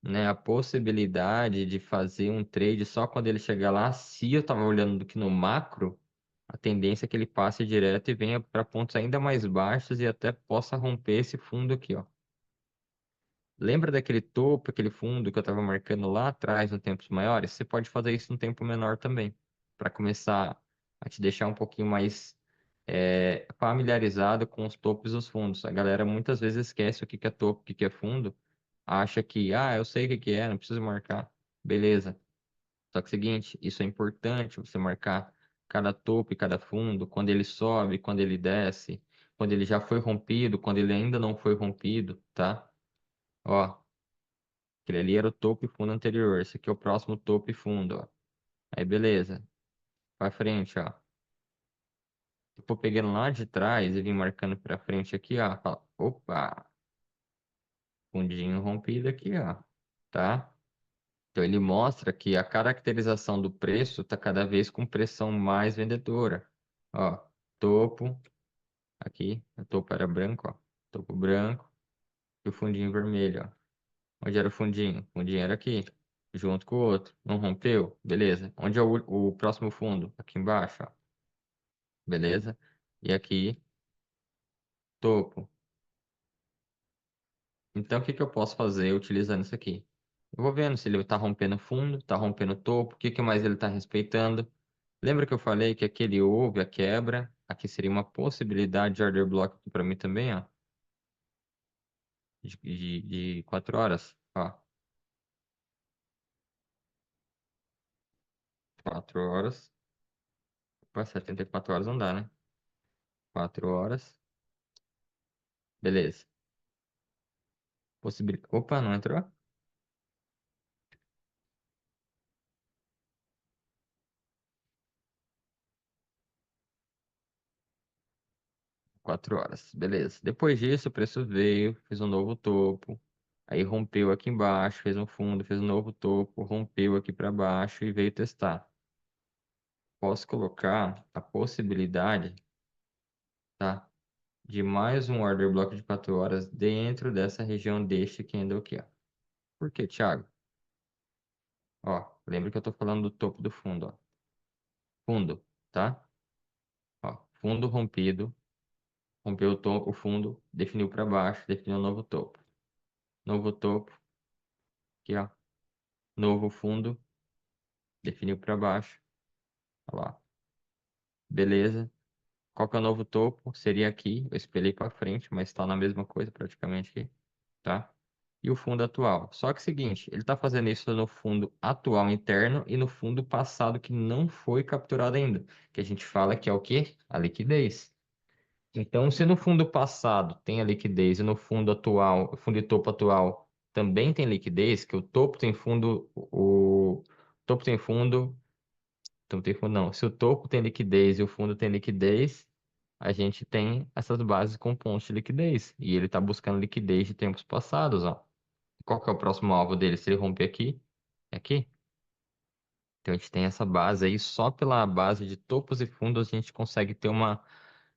né, a possibilidade de fazer um trade só quando ele chegar lá, se eu estava olhando do que no macro, a tendência é que ele passe direto e venha para pontos ainda mais baixos e até possa romper esse fundo aqui, ó. Lembra daquele topo, aquele fundo que eu estava marcando lá atrás, em tempos maiores? Você pode fazer isso em tempo menor também, para começar a te deixar um pouquinho mais familiarizado com os topos e os fundos. A galera muitas vezes esquece o que que é topo, o que que é fundo, acha que, eu sei o que que é, não preciso marcar. Beleza. Só que é o seguinte, isso é importante você marcar cada topo e cada fundo, quando ele sobe, quando ele desce, quando ele já foi rompido, quando ele ainda não foi rompido, tá? Ó, aquele ali era o topo e fundo anterior, esse aqui é o próximo topo e fundo, ó. Aí beleza, pra frente, ó. Se for pegando lá de trás e vim marcando pra frente aqui, ó, fala, opa, fundinho rompido aqui, ó, tá? Então ele mostra que a caracterização do preço está cada vez com pressão mais vendedora. Ó, topo, aqui, o topo era branco, ó, topo branco e o fundinho vermelho, ó. Onde era o fundinho? O fundinho era aqui, junto com o outro. Não rompeu? Beleza. Onde é o próximo fundo? Aqui embaixo, ó. Beleza? E aqui, topo. Então, o que que eu posso fazer utilizando isso aqui? Eu vou vendo se ele está rompendo fundo, está rompendo topo, o que que mais ele está respeitando. Lembra que eu falei que aquele houve a quebra? Aqui seria uma possibilidade de order block para mim também, ó. De 4 horas, ó. 4 horas. Opa, 74 horas não dá, né? 4 horas. Beleza. Opa, não entrou? 4 horas. Beleza. Depois disso, o preço veio, fez um novo topo. Aí rompeu aqui embaixo, fez um fundo, fez um novo topo, rompeu aqui para baixo e veio testar. Posso colocar a possibilidade, tá? De mais um order block de 4 horas dentro dessa região deste candle aqui, ó. Por quê, Thiago? Ó, lembra que eu tô falando do topo do fundo, ó. Fundo, tá? Ó, fundo rompido, rompeu o fundo, definiu para baixo, definiu um novo topo. Novo topo, aqui, ó. Novo fundo, definiu para baixo. Ó lá. Beleza. Qual que é o novo topo? Seria aqui. Eu espelhei para frente, mas está na mesma coisa praticamente aqui, tá? e o fundo atual. Só que é o seguinte, ele está fazendo isso no fundo atual interno e no fundo passado que não foi capturado ainda, que a gente fala que é o quê? A liquidez. Então, se no fundo passado tem a liquidez e no fundo atual, o fundo de topo atual também tem liquidez, que o topo tem fundo, o topo tem fundo, então tem fundo não. Se o topo tem liquidez e o fundo tem liquidez, a gente tem essas bases com pontos de liquidez. E ele está buscando liquidez de tempos passados, ó. Qual que é o próximo alvo dele? Se ele romper aqui, é aqui. Então a gente tem essa base aí, só pela base de topos e fundos a gente consegue ter uma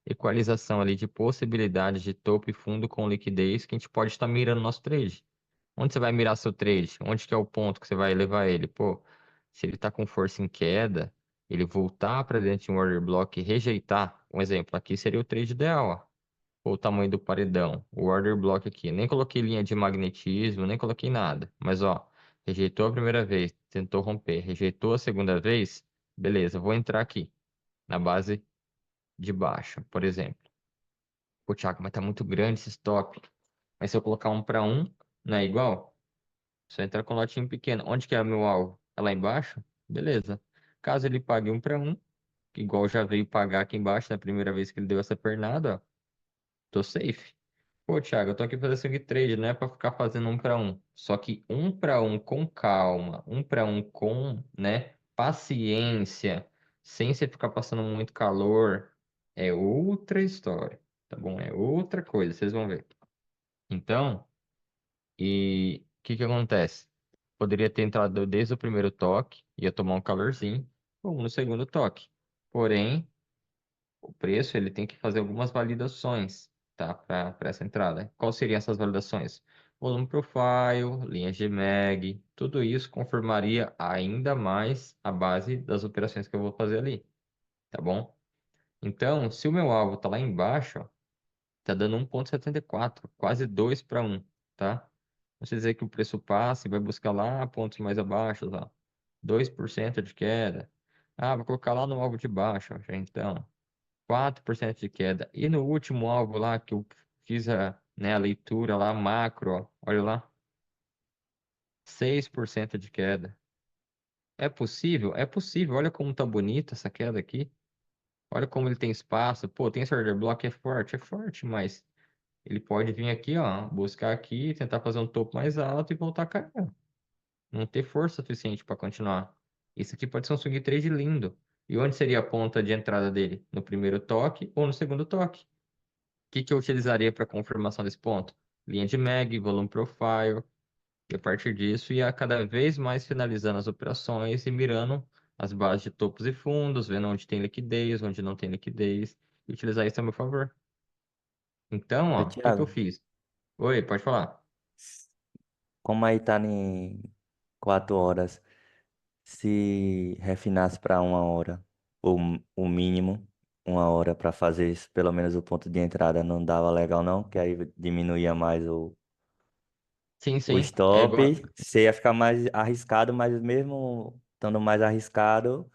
equalização ali de possibilidades de topo e fundo com liquidez que a gente pode estar mirando nosso trade. Onde você vai mirar seu trade? Onde que é o ponto que você vai levar ele? Pô, se ele está com força em queda, ele voltar para dentro de um order block e rejeitar, um exemplo, aqui seria o trade ideal, ó. Pô, o tamanho do paredão, o order block aqui. Nem coloquei linha de magnetismo, nem coloquei nada. Mas ó, rejeitou a primeira vez, tentou romper, rejeitou a segunda vez, beleza, vou entrar aqui na base de baixo, por exemplo. Pô, Thiago, mas tá muito grande esse stop. Mas se eu colocar um para um, não é igual? Só entrar com lotinho pequeno. Onde que é o meu alvo? É lá embaixo? Beleza. Caso ele pague um para um, que igual já veio pagar aqui embaixo na primeira vez que ele deu essa pernada, ó, tô safe. Pô, Thiago, eu tô aqui fazendo swing trade, não é pra ficar fazendo um para um. Só que um para um com calma, um para um com, né, paciência, sem você ficar passando muito calor, é outra história, tá bom? É outra coisa, vocês vão ver. Então, e o que que acontece? Poderia ter entrado desde o primeiro toque, ia tomar um calorzinho, ou no segundo toque. Porém, o preço ele tem que fazer algumas validações, tá? Para essa entrada. Quais seriam essas validações? Volume profile, linhas de mag, tudo isso confirmaria ainda mais a base das operações que eu vou fazer ali, tá bom? Então, se o meu alvo está lá embaixo, ó, tá dando 1,74, quase 2 para 1, tá? Você dizer que o preço passa e vai buscar lá pontos mais abaixo, ó, 2% de queda. Ah, vou colocar lá no alvo de baixo, ó, já então. 4% de queda. E no último alvo lá que eu fiz né, a leitura lá, macro, ó, olha lá, 6% de queda. É possível? É possível. Olha como tá bonita essa queda aqui. Olha como ele tem espaço. Pô, tem esse order block, é forte, mas ele pode vir aqui, ó, buscar aqui, tentar fazer um topo mais alto e voltar a cair. Não ter força suficiente para continuar. Isso aqui pode ser um swing trade lindo. E onde seria a ponta de entrada dele? No primeiro toque ou no segundo toque? Que eu utilizaria para confirmação desse ponto? Linha de mag, volume profile, e a partir disso ia cada vez mais finalizando as operações e mirando as bases de topos e fundos, vendo onde tem liquidez, onde não tem liquidez, e utilizar isso a meu favor. Então,
Ô,
ó, o que que eu
Thiago,
fiz? Oi, pode falar.
como aí tá em 4 horas, se refinasse para 1 hora, ou o mínimo, 1 hora para fazer isso, pelo menos o ponto de entrada não dava legal não, que aí diminuía mais
Sim,
o
sim, é
stop,
igual.
você ia ficar mais arriscado, mas mesmo estando mais arriscado,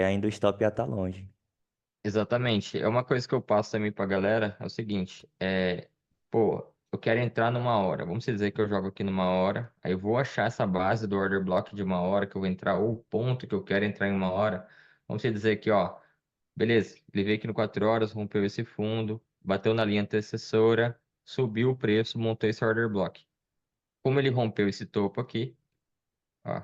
ainda o stop ia estar longe.
Exatamente. É uma coisa que eu passo também pra galera, é o seguinte, pô, eu quero entrar numa hora. Vamos dizer que eu jogo aqui numa hora, aí eu vou achar essa base do order block de uma hora que eu vou entrar, ou o ponto que eu quero entrar em uma hora. Vamos dizer aqui, ó, beleza, ele veio aqui no 4 horas, rompeu esse fundo, bateu na linha antecessora, subiu o preço, montou esse order block. Como ele rompeu esse topo aqui, ó,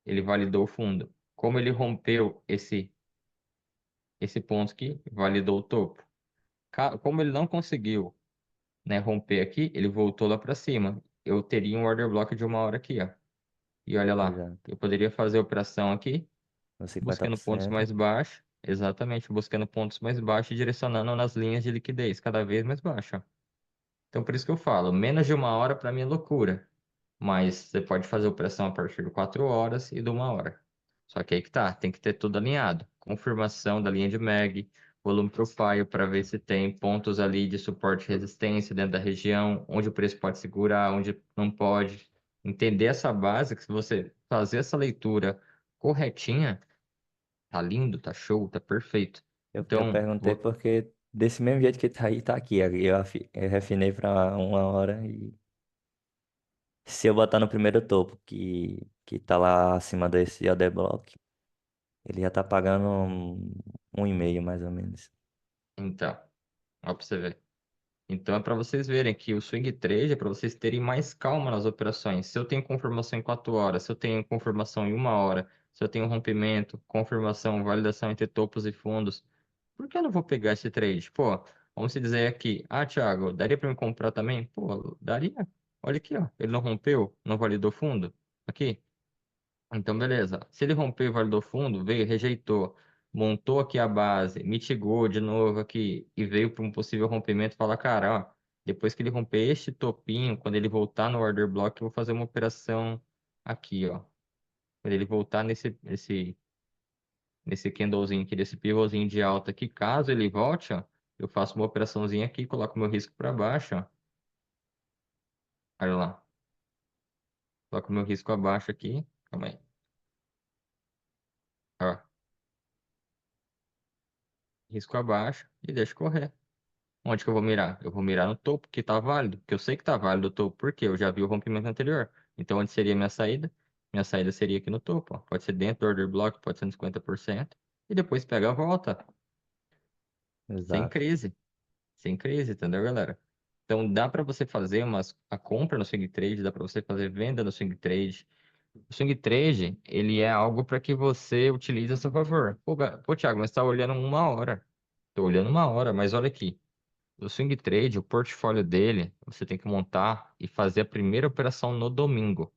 ele validou o fundo. Como ele rompeu esse ponto aqui, validou o topo. Como ele não conseguiu, né, romper aqui, ele voltou lá para cima. Eu teria um order block de uma hora aqui, ó. E olha lá,
Exato.
eu poderia fazer a operação aqui,
No
buscando pontos
50%.
mais baixos, exatamente, buscando pontos mais baixos e direcionando nas linhas de liquidez, cada vez mais baixo, ó. Então, por isso que eu falo, menos de uma hora para mim é loucura. Mas você pode fazer operação a partir de 4 horas e de uma hora. Só que aí que tá, tem que ter tudo alinhado. Confirmação da linha de mag, volume profile para ver se tem pontos ali de suporte e resistência dentro da região, onde o preço pode segurar, onde não pode. Entender essa base, que se você fazer essa leitura corretinha, tá lindo, tá show, tá perfeito.
Eu
Então,
perguntei porque desse mesmo jeito que tá aí, tá aqui. Eu refinei para 1 hora Se eu botar no primeiro topo, que tá lá acima desse order block, ele já tá pagando um e meio mais ou menos.
Então, ó pra você ver. Então é para vocês verem que o swing trade é para vocês terem mais calma nas operações. Se eu tenho confirmação em 4 horas, se eu tenho confirmação em 1 hora, se eu tenho rompimento, confirmação, validação entre topos e fundos, por que eu não vou pegar esse trade? Pô, vamos se dizer aqui, Thiago, daria para me comprar também? Pô, daria. Olha aqui, ó, ele não rompeu, não validou fundo, aqui. Então, beleza. Se ele rompeu e validou fundo, veio, rejeitou, montou aqui a base, mitigou de novo aqui e veio para um possível rompimento, fala, cara, ó, depois que ele romper este topinho, quando ele voltar no order block, eu vou fazer uma operação aqui, ó. Quando ele voltar nesse candlezinho aqui, desse pivôzinho de alta aqui, caso ele volte, ó, eu faço uma operaçãozinha aqui, coloco meu risco para baixo, ó. Olha lá. Coloco meu risco abaixo aqui. Calma aí. Ó, risco abaixo e deixa correr. Onde que eu vou mirar? Eu vou mirar no topo, que tá válido, porque eu sei que tá válido o topo, porque eu já vi o rompimento anterior. Então, onde seria a minha saída? Minha saída seria aqui no topo, ó. Pode ser dentro do order block, pode ser nos 50%, e depois pega a volta, sem
Exato.
crise, sem crise, entendeu, galera? Então, dá para você fazer a compra no swing trade, dá para você fazer venda no swing trade. O swing trade, ele é algo para que você utilize a seu favor. Pô, Thiago, mas tá olhando 1 hora. Tô olhando 1 hora, mas olha aqui. O swing trade, o portfólio dele, você tem que montar e fazer a primeira operação no domingo.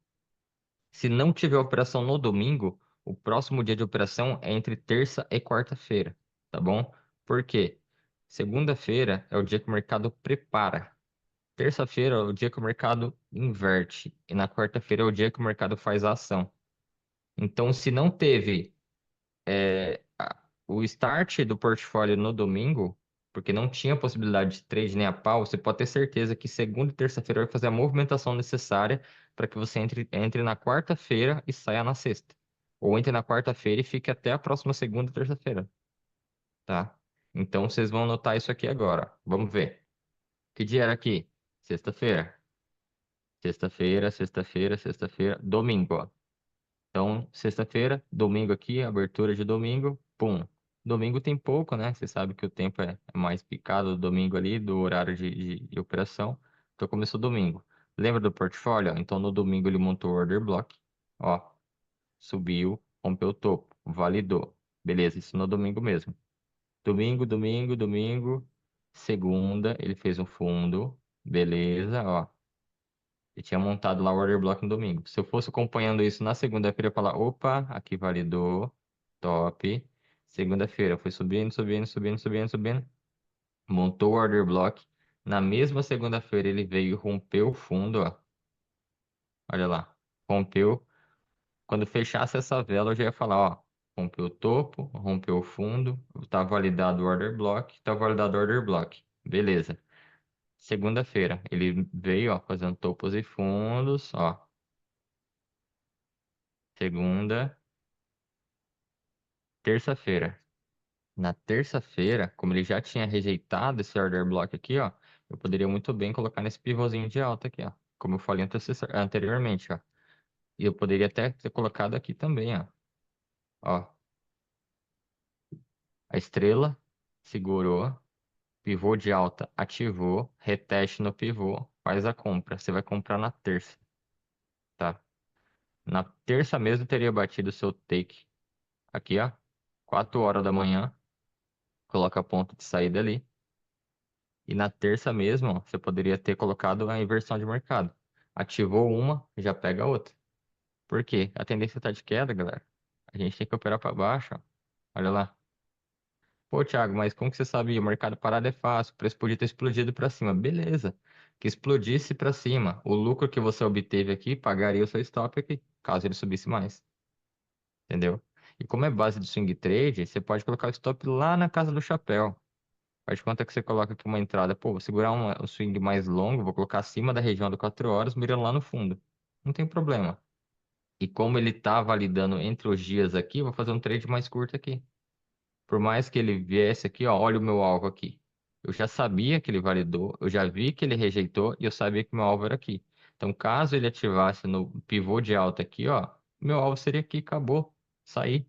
Se não tiver operação no domingo, o próximo dia de operação é entre terça e quarta-feira, tá bom? Por quê? Segunda-feira é o dia que o mercado prepara. Terça-feira é o dia que o mercado inverte. E na quarta-feira é o dia que o mercado faz a ação. Então, se não teve o start do portfólio no domingo, porque não tinha possibilidade de trade nem a pau, você pode ter certeza que segunda e terça-feira vai fazer a movimentação necessária para que você entre na quarta-feira e saia na sexta. Ou entre na quarta-feira e fique até a próxima segunda e terça-feira, tá? Então vocês vão anotar isso aqui agora. Vamos ver. Que dia era aqui? Sexta-feira. Sexta-feira, sexta-feira, sexta-feira, domingo, ó. Então, sexta-feira, domingo aqui, abertura de domingo, pum. Domingo tem pouco, né? Você sabe que o tempo é mais picado do domingo ali, do horário de operação. Então, começou domingo. Lembra do portfólio? Então, no domingo ele montou o order block. Ó, subiu, rompeu o topo, validou. Beleza, isso no domingo mesmo. Domingo, domingo, domingo. Segunda, ele fez um fundo. Beleza, ó. Eu tinha montado lá o order block no domingo. Se eu fosse acompanhando isso na segunda-feira, eu ia falar, opa, aqui validou, top. Segunda-feira, foi subindo, subindo, subindo, subindo, subindo. Montou o order block. Na mesma segunda-feira, ele veio e rompeu o fundo, ó. Olha lá, rompeu. Quando fechasse essa vela, eu já ia falar, ó, rompeu o topo, rompeu o fundo, tá validado o order block, tá validado o order block. Beleza. Segunda-feira, ele veio, ó, fazendo topos e fundos, ó. Segunda, terça-feira. Na terça-feira, como ele já tinha rejeitado esse order block aqui, ó, eu poderia muito bem colocar nesse pivôzinho de alta aqui, ó, como eu falei anteriormente, ó. E eu poderia até ter colocado aqui também, ó. Ó, a estrela segurou, pivô de alta ativou, reteste no pivô, faz a compra. Você vai comprar na terça, tá? Na terça mesmo teria batido o seu take aqui, ó, 4 horas da manhã, coloca a ponto de saída ali. E na terça mesmo, ó, você poderia ter colocado a inversão de mercado. Ativou uma, já pega a outra. Por quê? A tendência está de queda, galera. A gente tem que operar para baixo, ó. Olha lá. Pô, Thiago, mas como que você sabia? O mercado parado é fácil, o preço podia ter explodido para cima. Beleza. Que explodisse para cima. O lucro que você obteve aqui pagaria o seu stop aqui, caso ele subisse mais. Entendeu? E como é base de swing trade, você pode colocar o stop lá na casa do chapéu. Faz de conta que você coloca aqui uma entrada. Pô, vou segurar um swing mais longo, vou colocar acima da região do 4 horas, mirando lá no fundo. Não tem problema. E como ele tá validando entre os dias aqui, eu vou fazer um trade mais curto aqui. Por mais que ele viesse aqui, ó, olha o meu alvo aqui. Eu já sabia que ele validou, eu já vi que ele rejeitou e eu sabia que meu alvo era aqui. Então, caso ele ativasse no pivô de alta aqui, ó, meu alvo seria aqui, acabou, sair.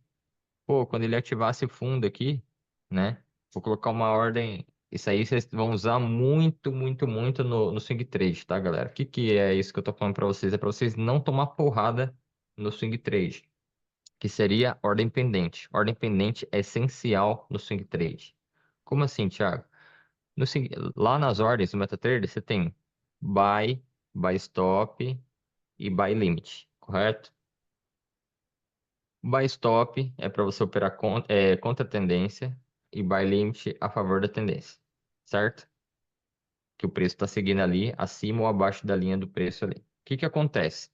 Pô, quando ele ativasse fundo aqui, né? Vou colocar uma ordem. Isso aí vocês vão usar muito, muito, muito no swing trade, tá, galera? O que que é isso que eu tô falando pra vocês? É pra vocês não tomar porrada no swing trade, que seria ordem pendente. Ordem pendente é essencial no swing trade. Como assim, Thiago? Lá nas ordens do MetaTrader, você tem buy, buy stop e buy limit, correto? Buy stop é para você operar contra a tendência e buy limit a favor da tendência, certo? Que o preço está seguindo ali acima ou abaixo da linha do preço ali. O que que acontece?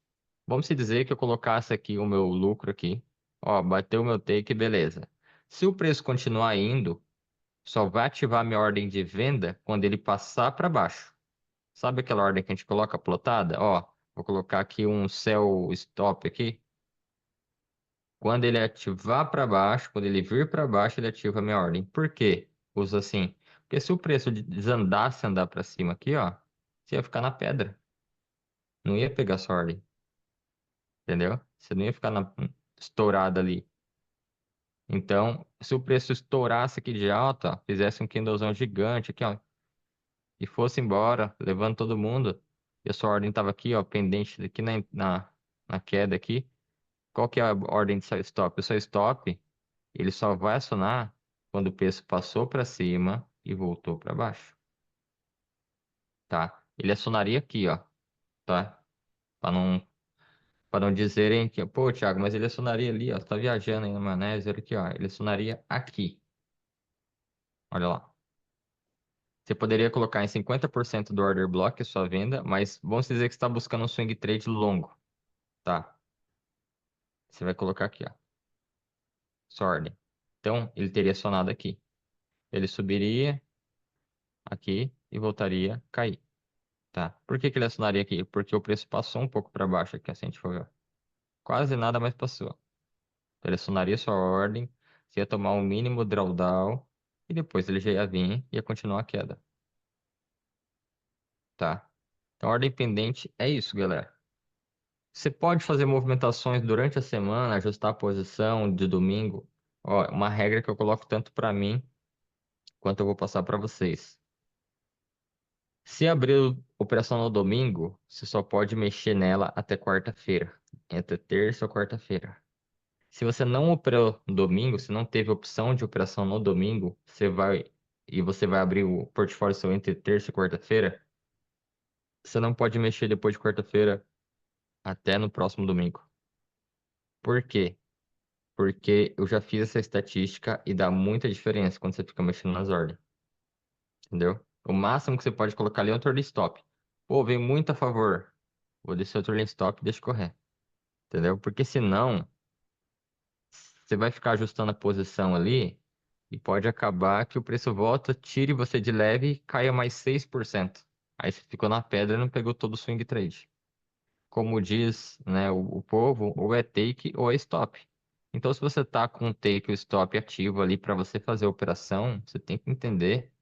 Vamos se dizer que eu colocasse aqui o meu lucro aqui, ó, bateu o meu take, beleza. Se o preço continuar indo, só vai ativar minha ordem de venda quando ele passar para baixo. Sabe aquela ordem que a gente coloca plotada? Ó, vou colocar aqui um sell stop aqui. Quando ele ativar para baixo, quando ele vir para baixo, ele ativa a minha ordem. Por quê? Usa assim. Porque se o preço desandasse andar para cima aqui, ó, você ia ficar na pedra. Não ia pegar sua ordem. Entendeu? Você não ia ficar estourada ali. Então, se o preço estourasse aqui de alta, ó, fizesse um candlezão gigante aqui, ó, e fosse embora, levando todo mundo, e a sua ordem estava aqui, ó, pendente aqui na queda aqui. Qual que é a ordem de sell stop? O sell stop, ele só vai acionar quando o preço passou para cima e voltou para baixo, tá? Ele acionaria aqui, ó, tá? Para não dizerem que, pô, Thiago, mas ele acionaria ali, ó, você tá viajando aí na maionese, olha aqui, ó, ele acionaria aqui. Olha lá. Você poderia colocar em 50% do order block a sua venda, mas vamos dizer que você está buscando um swing trade longo, tá? Você vai colocar aqui, ó, sua ordem. Então, ele teria acionado aqui. Ele subiria aqui e voltaria a cair. Tá. Por que que ele acionaria aqui? Porque o preço passou um pouco para baixo aqui, assim, a gente for ver. Quase nada mais passou. Então, ele acionaria sua ordem, você ia tomar um mínimo drawdown e depois ele já ia vir e ia continuar a queda. Tá? Então, ordem pendente é isso, galera. Você pode fazer movimentações durante a semana, ajustar a posição de domingo. Ó, uma regra que eu coloco tanto para mim quanto eu vou passar para vocês. Se abrir operação no domingo, você só pode mexer nela até quarta-feira. Entre terça ou quarta-feira. Se você não operou no domingo, se não teve opção de operação no domingo, você vai abrir o portfólio seu entre terça e quarta-feira, você não pode mexer depois de quarta-feira até no próximo domingo. Por quê? Porque eu já fiz essa estatística e dá muita diferença quando você fica mexendo nas ordens. Entendeu? O máximo que você pode colocar ali é um trailing stop. Pô, vem muito a favor. Vou descer o trailing stop e deixa correr. Entendeu? Porque senão, você vai ficar ajustando a posição ali e pode acabar que o preço volta, tire você de leve e caia mais 6%. Aí você ficou na pedra e não pegou todo o swing trade. Como diz, né, o povo, ou é take ou é stop. Então, se você tá com o take e o stop ativo ali para você fazer a operação, você tem que entender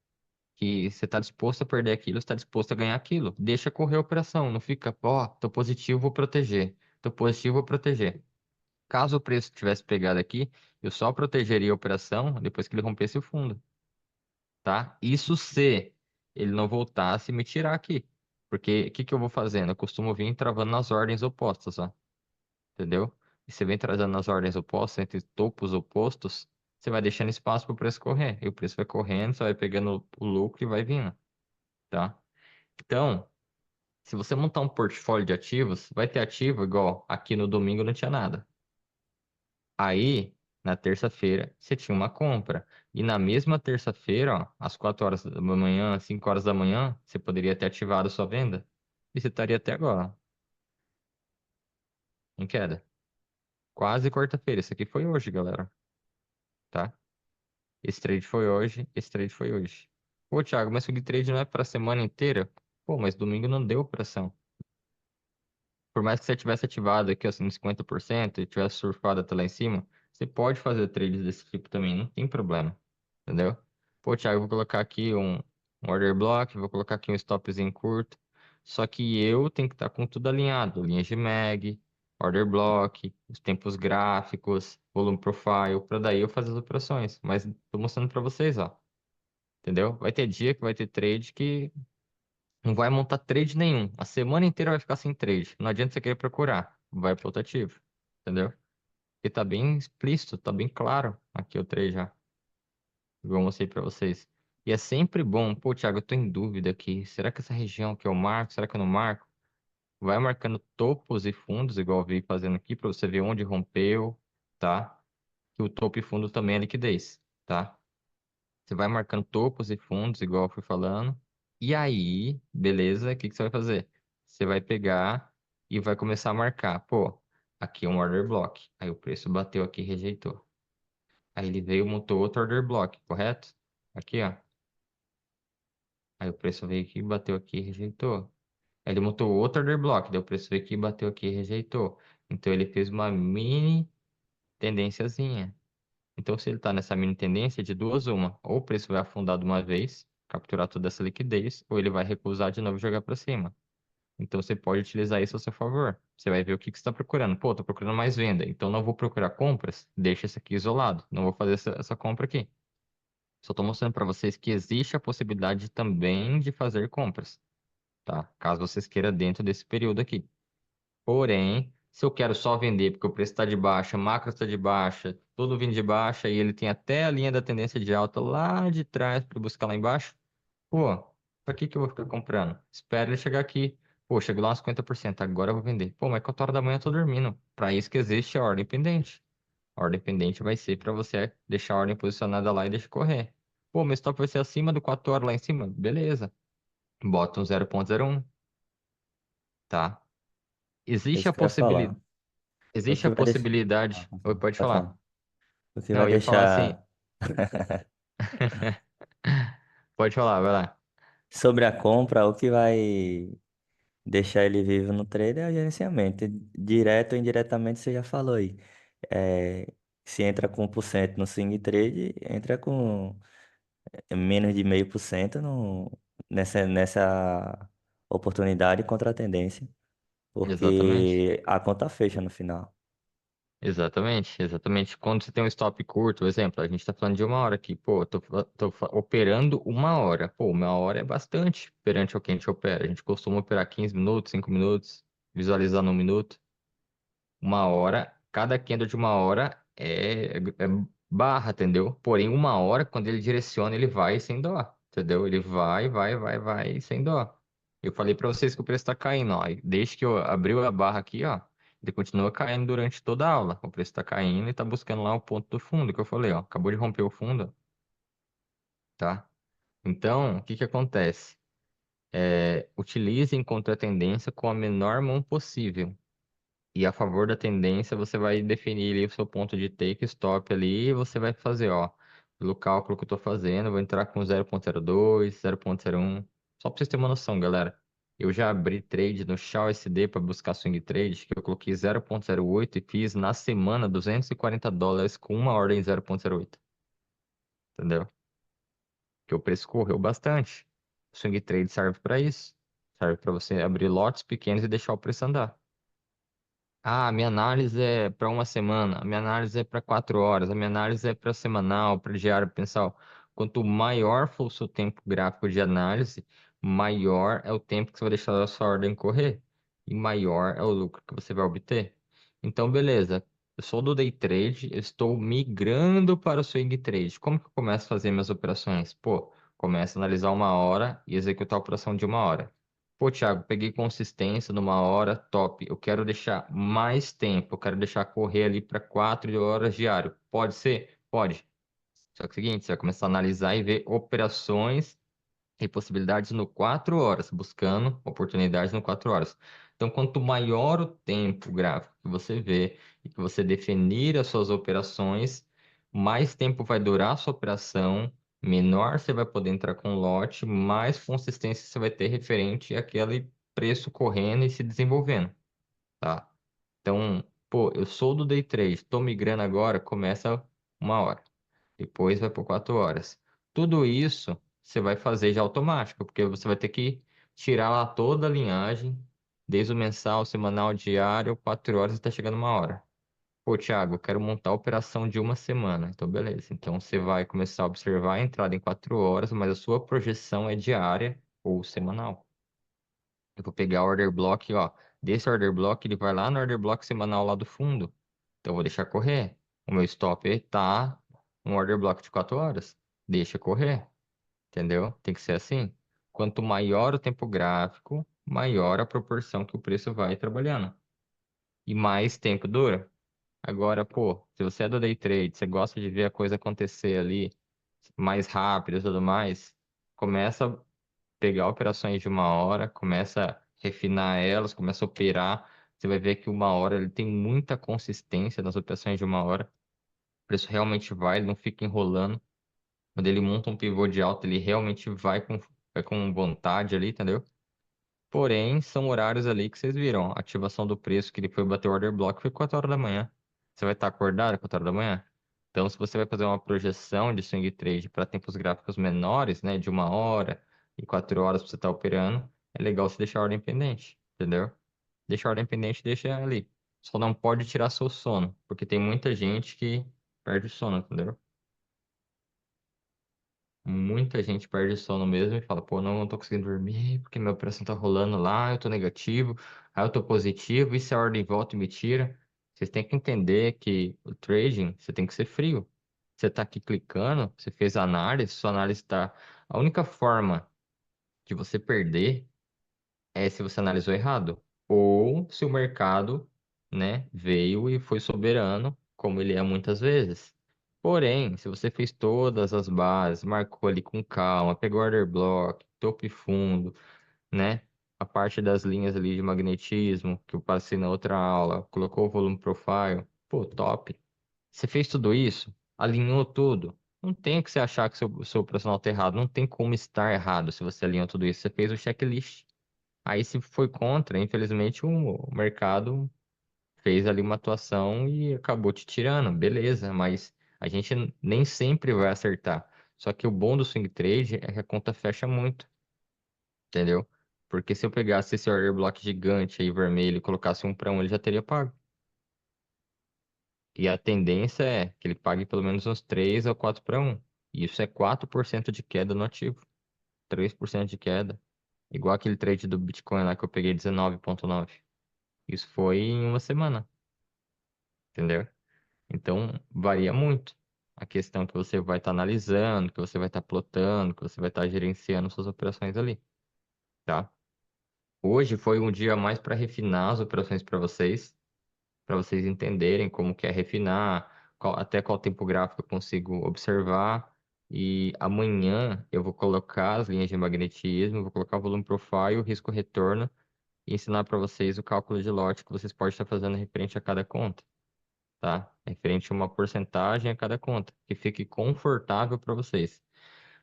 que você está disposto a perder aquilo, está disposto a ganhar aquilo. Deixa correr a operação, não fica, ó, tô positivo, vou proteger. Tô positivo, vou proteger. Caso o preço tivesse pegado aqui, eu só protegeria a operação depois que ele rompesse o fundo, tá? Isso se ele não voltasse e me tirar aqui. Porque o que que eu vou fazendo? Eu costumo vir travando nas ordens opostas, ó. Entendeu? E você vem trazendo nas ordens opostas, entre topos opostos, você vai deixando espaço para o preço correr. E o preço vai correndo, você vai pegando o lucro e vai vindo, tá? Então, se você montar um portfólio de ativos, vai ter ativo igual aqui no domingo não tinha nada. Aí, na terça-feira, você tinha uma compra. E na mesma terça-feira, ó, às 4 horas da manhã, 5 horas da manhã, você poderia ter ativado sua venda. E você estaria até agora, ó, em queda. Quase quarta-feira. Isso aqui foi hoje, galera. Tá? Esse trade foi hoje, esse trade foi hoje. Pô, Thiago, mas o swing trade não é para semana inteira? Pô, mas domingo não deu operação. Por mais que você tivesse ativado aqui, assim, 50% e tivesse surfado até lá em cima, você pode fazer trades desse tipo também, não tem problema. Entendeu? Pô, Thiago, eu vou colocar aqui um order block, vou colocar aqui um stopzinho curto. só que eu tenho que estar com tudo alinhado, linhas de mag, order block, os tempos gráficos, volume profile, para daí eu fazer as operações. Mas tô mostrando para vocês, ó, entendeu? Vai ter dia que vai ter trade que não vai montar trade nenhum. A semana inteira vai ficar sem trade. Não adianta você querer procurar, vai pro outro ativo, entendeu? Porque tá bem explícito, tá bem claro aqui o trade já. Igual eu mostrei para vocês. E é sempre bom, pô, Thiago, eu tô em dúvida aqui. Será que essa região que eu marco, será que eu não marco? Vai marcando topos e fundos, igual eu vi fazendo aqui, para você ver onde rompeu, tá? Que o topo e fundo também é liquidez, tá? Você vai marcando topos e fundos, igual eu fui falando. E aí, beleza, o que que você vai fazer? Você vai pegar e vai começar a marcar. Pô, aqui é um order block. Aí o preço bateu aqui e rejeitou. Aí ele veio e montou outro order block, correto? Aqui, ó. Aí o preço veio aqui, bateu aqui e rejeitou. Aí ele montou outro order block, daí o preço veio aqui, bateu aqui e rejeitou. Então ele fez uma mini tendênciazinha. Então se ele está nessa mini tendência, de duas uma. Ou o preço vai afundar de uma vez, capturar toda essa liquidez, ou ele vai recusar de novo e jogar para cima. Então você pode utilizar isso a seu favor. Você vai ver o que que você está procurando. Pô, estou procurando mais venda, então não vou procurar compras, deixa esse aqui isolado. Não vou fazer essa compra aqui. Só estou mostrando para vocês que existe a possibilidade também de fazer compras, tá? Caso vocês queiram dentro desse período aqui. Porém, se eu quero só vender porque o preço está de baixa, macro está de baixa, tudo vindo de baixa e ele tem até a linha da tendência de alta lá de trás para buscar lá embaixo, pô, para que que eu vou ficar comprando? Espera ele chegar aqui. Pô, chegou lá uns 50%, agora eu vou vender. Pô, mas 4 horas da manhã eu tô dormindo. Para isso que existe a ordem pendente. A ordem pendente vai ser para você deixar a ordem posicionada lá e deixar correr. Pô, meu stop vai ser acima do 4 horas lá em cima? Beleza. Bota um 0,01, tá? Existe
Isso
a
que eu ia falar.
possibilidade.
O
Existe
que
a
vai deixar.
possibilidade. Oi, pode
Pode
falar.
falar. O que
Não,
vai
eu ia falar assim.
deixar.
Pode falar, vai lá.
Sobre a compra, o que vai deixar ele vivo no trade é o gerenciamento. Direto ou indiretamente, você já falou aí. É, se entra com 1% no swing trade, entra com menos de 0,5% nessa oportunidade contra a tendência,
Exatamente.
porque a conta fecha no final.
Exatamente, exatamente. Quando você tem um stop curto, por exemplo, a gente tá falando de uma hora aqui, pô, operando uma hora. Pô, uma hora é bastante perante ao que a gente opera. A gente costuma operar 15 minutos, 5 minutos, visualizando um minuto. Uma hora, cada candle de uma hora é barra, entendeu? Porém, uma hora, quando ele direciona, ele vai sem dó, entendeu? Ele vai sem dó. Eu falei pra vocês que o preço tá caindo, ó. E desde que eu abriu a barra aqui, ó, ele continua caindo durante toda a aula. O preço tá caindo e tá buscando lá o ponto do fundo que eu falei, ó. Acabou de romper o fundo, tá? Então, o que que acontece? Utilizem contra a tendência com a menor mão possível. E a favor da tendência, você vai definir ali o seu ponto de take stop ali e você vai fazer, ó, pelo cálculo que eu tô fazendo, eu vou entrar com 0,02, 0,01. Só pra vocês terem uma noção, galera. Eu já abri trade no Shao SD para buscar swing trade, que eu coloquei 0,08 e fiz na semana US$ 240 com uma ordem 0,08. Entendeu? Porque o preço correu bastante. Swing trade serve para isso. Serve para você abrir lotes pequenos e deixar o preço andar. Ah, a minha análise é para uma semana, a minha análise é para 4 horas, a minha análise é para semanal, para diário, mensal. Quanto maior for o seu tempo gráfico de análise, maior é o tempo que você vai deixar a sua ordem correr e maior é o lucro que você vai obter. Então, beleza. Eu sou do day trade, eu estou migrando para o swing trade. Como que eu começo a fazer minhas operações? Pô, começo a analisar uma hora e executar a operação de uma hora. Pô, Thiago, peguei consistência numa hora, top. Eu quero deixar mais tempo, eu quero deixar correr ali para 4 horas diário. Pode ser? Pode. Só que é o seguinte, você vai começar a analisar e ver operações e possibilidades no 4 horas, buscando oportunidades no 4 horas. Então, quanto maior o tempo gráfico que você vê e que você definir as suas operações, mais tempo vai durar a sua operação, menor você vai poder entrar com lote, mais consistência você vai ter referente àquele preço correndo e se desenvolvendo, tá? Então, pô, eu sou do day trade, estou migrando agora, começa uma hora. Depois vai por 4 horas. Tudo isso você vai fazer já automático, porque você vai ter que tirar lá toda a linhagem, desde o mensal, semanal, diário, 4 horas e tá chegando uma hora. Pô, Thiago, eu quero montar a operação de uma semana. Então, beleza. Então, você vai começar a observar a entrada em 4 horas, mas a sua projeção é diária ou semanal. Eu vou pegar o order block, ó. Desse order block, ele vai lá no order block semanal lá do fundo. Então, eu vou deixar correr. O meu stop tá um order block de 4 horas. Deixa correr. Entendeu? Tem que ser assim. Quanto maior o tempo gráfico, maior a proporção que o preço vai trabalhando. E mais tempo dura. Agora, pô, se você é do day trade, você gosta de ver a coisa acontecer ali mais rápido e tudo mais, começa a pegar operações de uma hora, começa a refinar elas, começa a operar. Você vai ver que uma hora ele tem muita consistência nas operações de uma hora. O preço realmente vai, ele não fica enrolando. Quando ele monta um pivô de alta, ele realmente vai com vontade ali, entendeu? Porém, são horários ali que vocês viram. A ativação do preço que ele foi bater o order block foi 4 horas da manhã. Você vai estar acordado 4 horas da manhã? Então, se você vai fazer uma projeção de swing trade para tempos gráficos menores, né, de uma hora e 4 horas para você estar operando, é legal você deixar a ordem pendente, entendeu? Deixa a ordem pendente, deixa ali. Só não pode tirar seu sono, porque tem muita gente que perde o sono, entendeu? Muita gente perde sono mesmo e fala, pô, não tô conseguindo dormir porque minha operação tá rolando lá, eu tô negativo, aí eu tô positivo, e se a ordem volta e me tira? Vocês têm que entender que o trading, você tem que ser frio. Você tá aqui clicando, você fez a análise, sua análise tá... A única forma de você perder é se você analisou errado. Ou se o mercado, né, veio e foi soberano, como ele é muitas vezes. Porém, se você fez todas as bases, marcou ali com calma, pegou order block, topo e fundo, né? A parte das linhas ali de magnetismo, que eu passei na outra aula, colocou o volume profile, pô, top. Você fez tudo isso, alinhou tudo. Não tem que você achar que seu operacional está errado, não tem como estar errado se você alinhou tudo isso. Você fez o checklist. Aí se foi contra, infelizmente o mercado fez ali uma atuação e acabou te tirando, beleza, mas a gente nem sempre vai acertar. Só que o bom do swing trade é que a conta fecha muito, entendeu? Porque se eu pegasse esse order block gigante aí vermelho e colocasse 1 para 1, ele já teria pago. E a tendência é que ele pague pelo menos uns 3 ou 4 para 1. E isso é 4% de queda no ativo, 3% de queda. Igual aquele trade do Bitcoin lá que eu peguei 19,9. Isso foi em uma semana, entendeu? Então, varia muito. A questão que você vai estar analisando, que você vai estar plotando, que você vai estar gerenciando suas operações ali, tá? Hoje foi um dia mais para refinar as operações para vocês entenderem como que é refinar, até qual tempo gráfico eu consigo observar. E amanhã eu vou colocar as linhas de magnetismo, vou colocar o volume profile, o risco retorno e ensinar para vocês o cálculo de lote que vocês podem estar fazendo referente a cada conta, tá? Referente a uma porcentagem a cada conta, que fique confortável para vocês.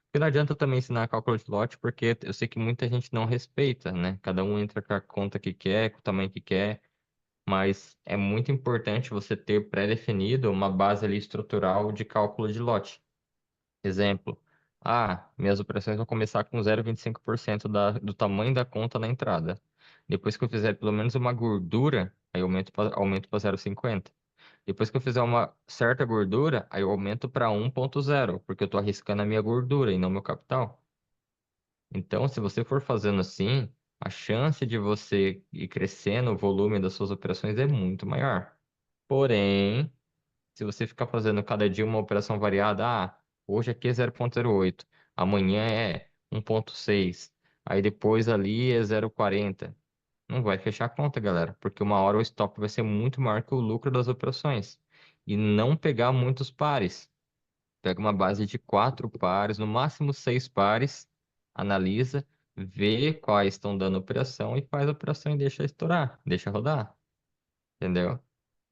Porque não adianta também ensinar cálculo de lote, porque eu sei que muita gente não respeita, né? Cada um entra com a conta que quer, com o tamanho que quer, mas é muito importante você ter pré-definido uma base ali estrutural de cálculo de lote. Exemplo, minhas operações vão começar com 0,25% do tamanho da conta na entrada. Depois que eu fizer pelo menos uma gordura, aí eu aumento para 0,50. Depois que eu fizer uma certa gordura, aí eu aumento para 1,0, porque eu estou arriscando a minha gordura e não meu capital. Então, se você for fazendo assim, a chance de você ir crescendo o volume das suas operações é muito maior. Porém, se você ficar fazendo cada dia uma operação variada, hoje aqui é 0,08, amanhã é 1,6, aí depois ali é 0,40. Não vai fechar a conta, galera, porque uma hora o stop vai ser muito maior que o lucro das operações. E não pegar muitos pares. Pega uma base de 4 pares, no máximo 6 pares, analisa, vê quais estão dando operação e faz a operação e deixa estourar, deixa rodar, entendeu?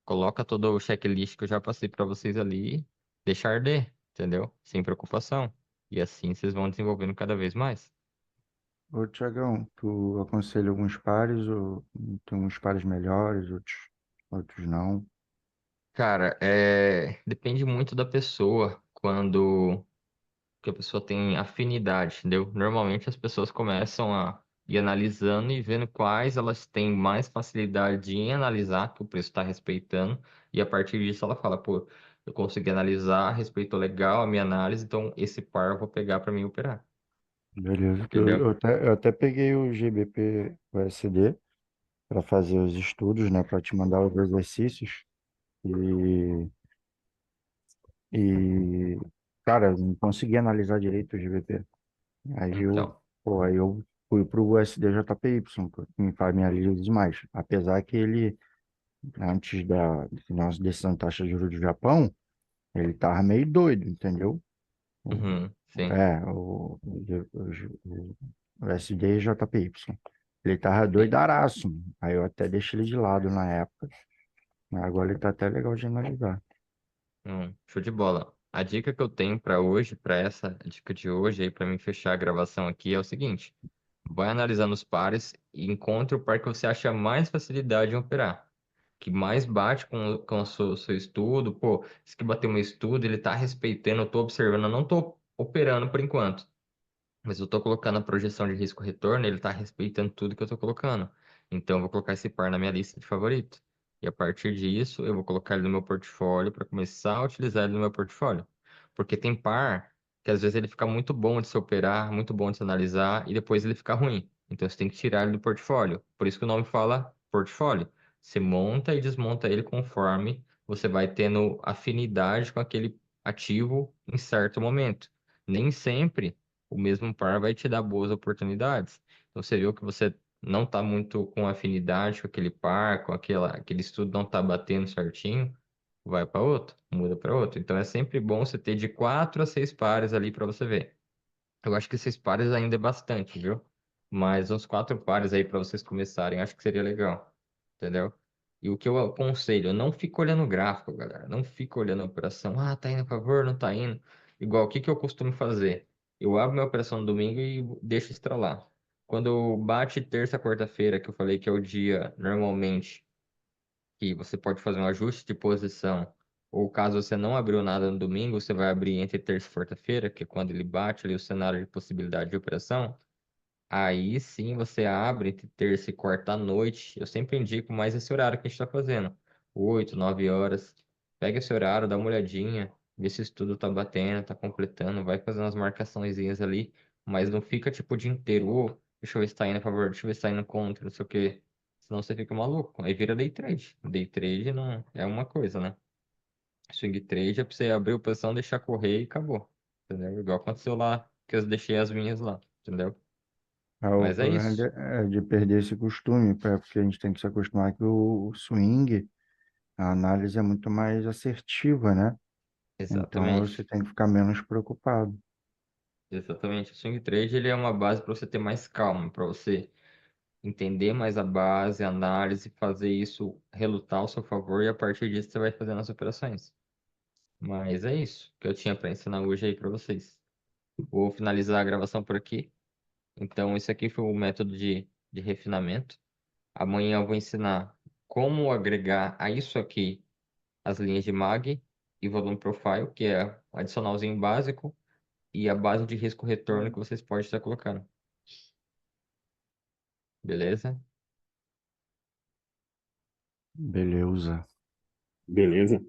Coloca todo o checklist que eu já passei para vocês ali, deixa arder, entendeu? Sem preocupação. E assim vocês vão desenvolvendo cada vez mais.
Ô, Tiagão, tu aconselha alguns pares, ou tem uns pares melhores, outros não?
Cara, depende muito da pessoa, quando que a pessoa tem afinidade, entendeu? Normalmente as pessoas começam a ir analisando e vendo quais elas têm mais facilidade em analisar, que o preço está respeitando, e a partir disso ela fala, pô, eu consegui analisar, respeitou legal a minha análise, então esse par eu vou pegar para mim operar,
Beleza.
entendeu?
Eu até peguei o GBP USD para fazer os estudos, né? Para te mandar os exercícios. E, e, cara, não consegui analisar direito o GBP.
Então,
Aí eu fui pro USD-JPY, que me familiarizo demais. Apesar que ele, antes da nossa decisão de taxa de juros do Japão, ele tava meio doido, entendeu? O,
sim.
o USD e JPY. Ele tava
Sim.
doidaraço, mano. Aí eu até deixei ele de lado na época, mas agora ele tá até legal de analisar.
Show de bola. A dica que eu tenho para hoje, para essa dica de hoje aí, para mim fechar a gravação aqui, é o seguinte: vai analisando os pares e encontre o par que você acha mais facilidade em operar, que mais bate com o seu estudo. Pô, esse que bateu meu estudo, ele tá respeitando, eu tô observando, eu não tô operando por enquanto. Mas eu tô colocando a projeção de risco-retorno, ele tá respeitando tudo que eu tô colocando. Então, eu vou colocar esse par na minha lista de favoritos. E a partir disso, eu vou colocar ele no meu portfólio para começar a utilizar ele no meu portfólio. Porque tem par que às vezes ele fica muito bom de se operar, muito bom de se analisar, e depois ele fica ruim. Então, você tem que tirar ele do portfólio. Por isso que o nome fala portfólio. Você monta e desmonta ele conforme você vai tendo afinidade com aquele ativo em certo momento. Nem sempre o mesmo par vai te dar boas oportunidades. Então, você viu que você não está muito com afinidade com aquele par, aquele estudo não está batendo certinho, vai para outro, muda para outro. Então, é sempre bom você ter de 4 a 6 pares ali para você ver. Eu acho que 6 pares ainda é bastante, viu? Mas uns 4 pares aí para vocês começarem, acho que seria legal, entendeu? E o que eu aconselho, não fica olhando o gráfico, galera. Não fica olhando a operação. Ah, tá indo a favor, não tá indo. Igual, o que que eu costumo fazer? Eu abro minha operação no domingo e deixo estralar. Quando bate terça, quarta-feira, que eu falei que é o dia, normalmente, que você pode fazer um ajuste de posição, ou caso você não abriu nada no domingo, você vai abrir entre terça e quarta-feira, que é quando ele bate ali o cenário de possibilidade de operação. Aí sim você abre entre terça e quarta à noite. Eu sempre indico mais esse horário que a gente está fazendo. 8, 9 horas. Pega esse horário, dá uma olhadinha, vê se isso tudo tá batendo, tá completando, vai fazendo as marcaçõezinhas ali, mas não fica tipo o dia inteiro, ô, deixa eu ver se tá indo a favor, deixa eu ver se tá indo contra, não sei o quê. Senão você fica maluco. Aí vira day trade. Day trade não é uma coisa, né? Swing trade é pra você abrir a posição, deixar correr e acabou. Entendeu? Igual aconteceu lá, que eu deixei as minhas lá, entendeu?
O
Mas é
problema
isso.
é de perder esse costume, porque a gente tem que se acostumar que o swing, a análise é muito mais assertiva, né? Então você
Exatamente.
tem que ficar menos preocupado.
Exatamente. O swing trade ele é uma base para você ter mais calma, para você entender mais a base, a análise, fazer isso relutar ao seu favor e a partir disso você vai fazendo as operações. Mas é isso que eu tinha para ensinar hoje aí para vocês. Vou finalizar a gravação por aqui. Então, esse aqui foi o método de refinamento. Amanhã eu vou ensinar como agregar a isso aqui as linhas de MAG e volume profile, que é um adicionalzinho básico, e a base de risco retorno que vocês podem estar colocando. Beleza?
Beleza.
Beleza?